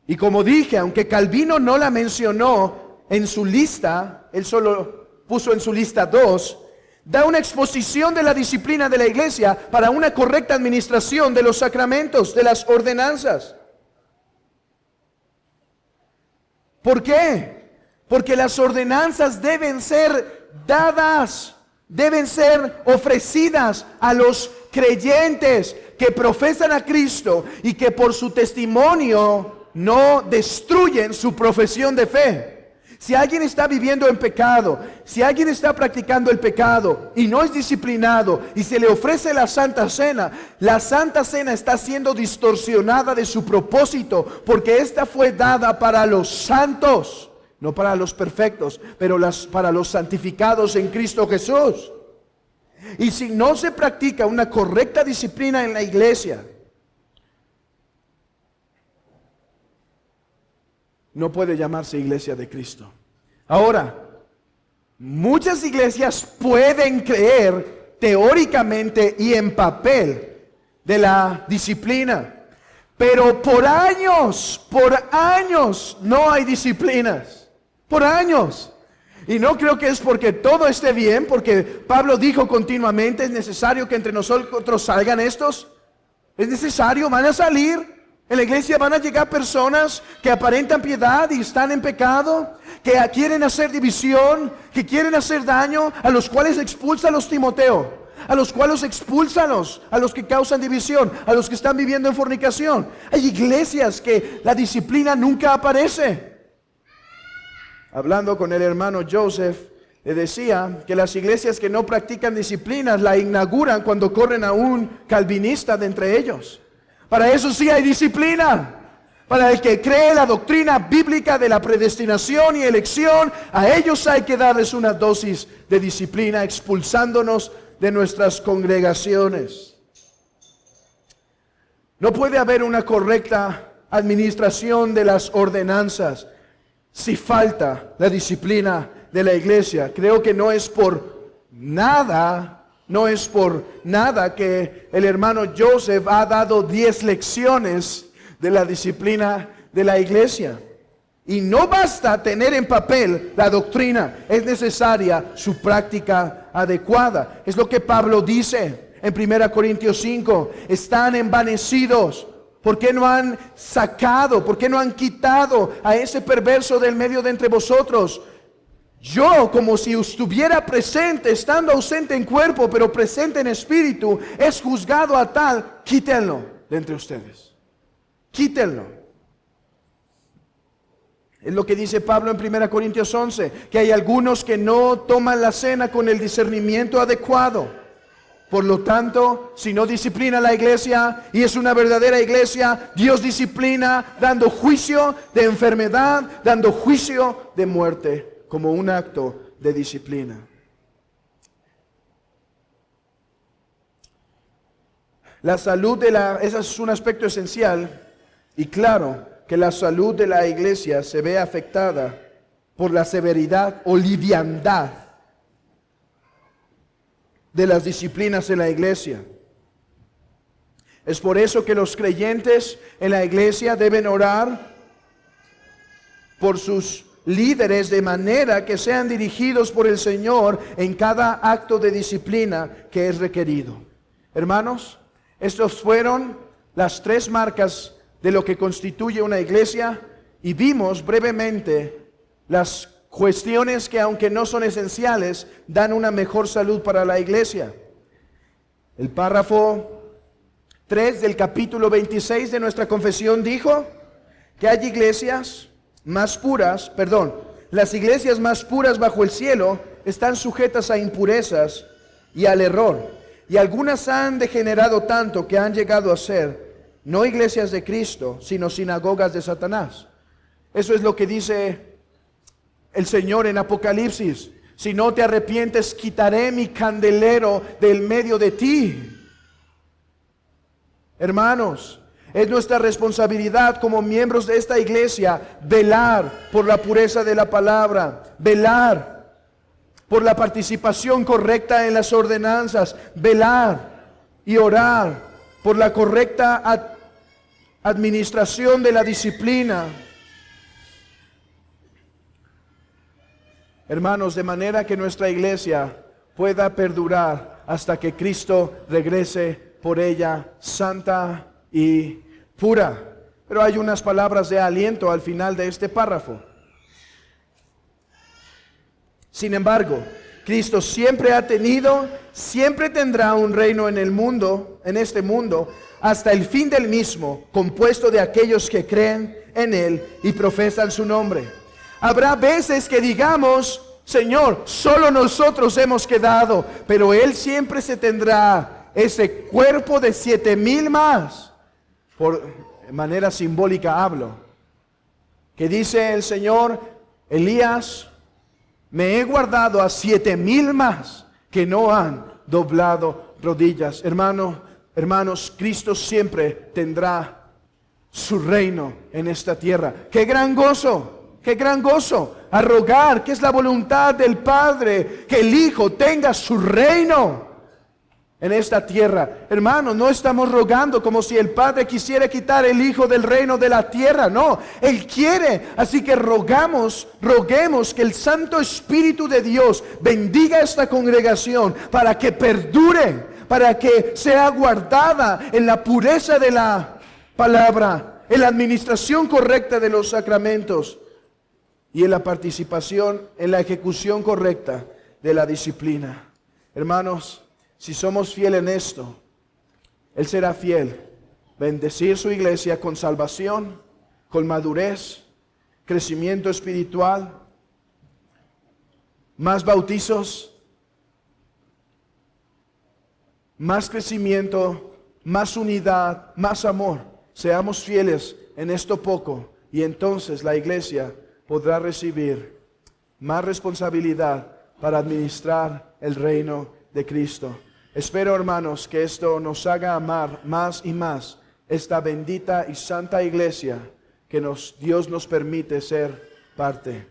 Y como dije, aunque Calvino no la mencionó en su lista, él solo puso en su lista 2, da una exposición de la disciplina de la iglesia para una correcta administración de los sacramentos, de las ordenanzas. ¿Por qué? Porque las ordenanzas deben ser dadas, deben ser ofrecidas a los creyentes que profesan a Cristo y que por su testimonio no destruyen su profesión de fe. Si alguien está viviendo en pecado, si alguien está practicando el pecado y no es disciplinado y se le ofrece la Santa Cena está siendo distorsionada de su propósito, porque esta fue dada para los santos, no para los perfectos, pero para los santificados en Cristo Jesús. Y si no se practica una correcta disciplina en la iglesia, no puede llamarse iglesia de Cristo. Ahora, muchas iglesias pueden creer teóricamente y en papel de la disciplina, pero por años no hay disciplinas. Por años. Y no creo que es porque todo esté bien, porque Pablo dijo continuamente, es necesario que entre nosotros salgan estos. Es necesario, van a salir. En la iglesia van a llegar personas que aparentan piedad y están en pecado, que quieren hacer división, que quieren hacer daño, a los cuales expulsa los Timoteo, a los cuales expúlsalos, a los que causan división, a los que están viviendo en fornicación. Hay iglesias que la disciplina nunca aparece. Hablando con el hermano Joseph, le decía que las iglesias que no practican disciplinas la inauguran cuando corren a un calvinista de entre ellos. Para eso sí hay disciplina. Para el que cree la doctrina bíblica de la predestinación y elección, a ellos hay que darles una dosis de disciplina, expulsándonos de nuestras congregaciones. No puede haber una correcta administración de las ordenanzas si falta la disciplina de la iglesia. Creo que no es por nada que el hermano Joseph ha dado 10 lecciones de la disciplina de la iglesia. Y no basta tener en papel la doctrina, es necesaria su práctica adecuada. Es lo que Pablo dice en 1 Corintios 5. Están envanecidos. ¿Por qué no han sacado, por qué no han quitado a ese perverso del medio de entre vosotros? Yo, como si estuviera presente, estando ausente en cuerpo, pero presente en espíritu, es juzgado a tal, quítenlo de entre ustedes. Quítenlo. Es lo que dice Pablo en 1 Corintios 11, que hay algunos que no toman la cena con el discernimiento adecuado. Por lo tanto, si no disciplina la iglesia y es una verdadera iglesia, Dios disciplina dando juicio de enfermedad, dando juicio de muerte, como un acto de disciplina. La salud ese es un aspecto esencial, y claro que la salud de la iglesia se ve afectada por la severidad o liviandad de las disciplinas en la iglesia. Es por eso que los creyentes en la iglesia deben orar por sus líderes de manera que sean dirigidos por el Señor en cada acto de disciplina que es requerido. Hermanos, estos fueron las 3 marcas de lo que constituye una iglesia, y vimos brevemente las cuestiones que, aunque no son esenciales, dan una mejor salud para la iglesia. El párrafo 3 del capítulo 26 de nuestra confesión dijo que hay iglesias más puras, las iglesias más puras bajo el cielo están sujetas a impurezas y al error, y algunas han degenerado tanto que han llegado a ser no iglesias de Cristo, sino sinagogas de Satanás. Eso es lo que dice el Señor en Apocalipsis: si no te arrepientes, quitaré mi candelero del medio de ti. Hermanos, es nuestra responsabilidad como miembros de esta iglesia velar por la pureza de la palabra, velar por la participación correcta en las ordenanzas, velar y orar por la correcta administración de la disciplina. Hermanos, de manera que nuestra iglesia pueda perdurar hasta que Cristo regrese por ella santa y pura. Pero hay unas palabras de aliento al final de este párrafo. Sin embargo, Cristo siempre ha tenido, siempre tendrá un reino en el mundo, en este mundo, hasta el fin del mismo, compuesto de aquellos que creen en Él y profesan su nombre. Habrá veces que digamos, Señor, solo nosotros hemos quedado, pero Él siempre se tendrá ese cuerpo de 7,000 más. Por manera simbólica hablo. Que dice el Señor, Elías, me he guardado a 7,000 más que no han doblado rodillas. Hermanos, Cristo siempre tendrá su reino en esta tierra. ¡Qué gran gozo! ¡Qué gran gozo! A rogar, que es la voluntad del Padre, que el Hijo tenga su reino en esta tierra. Hermanos, no estamos rogando como si el Padre quisiera quitar el Hijo del reino de la tierra. No, Él quiere. Así que roguemos que el Santo Espíritu de Dios bendiga esta congregación para que perdure, para que sea guardada en la pureza de la palabra, en la administración correcta de los sacramentos y en la participación, en la ejecución correcta de la disciplina. Hermanos, si somos fieles en esto, Él será fiel. Bendecir su iglesia con salvación, con madurez, crecimiento espiritual, más bautizos, más crecimiento, más unidad, más amor. Seamos fieles en esto poco y entonces la iglesia podrá recibir más responsabilidad para administrar el reino de Cristo. Espero, hermanos, que esto nos haga amar más y más esta bendita y santa iglesia que Dios nos permite ser parte.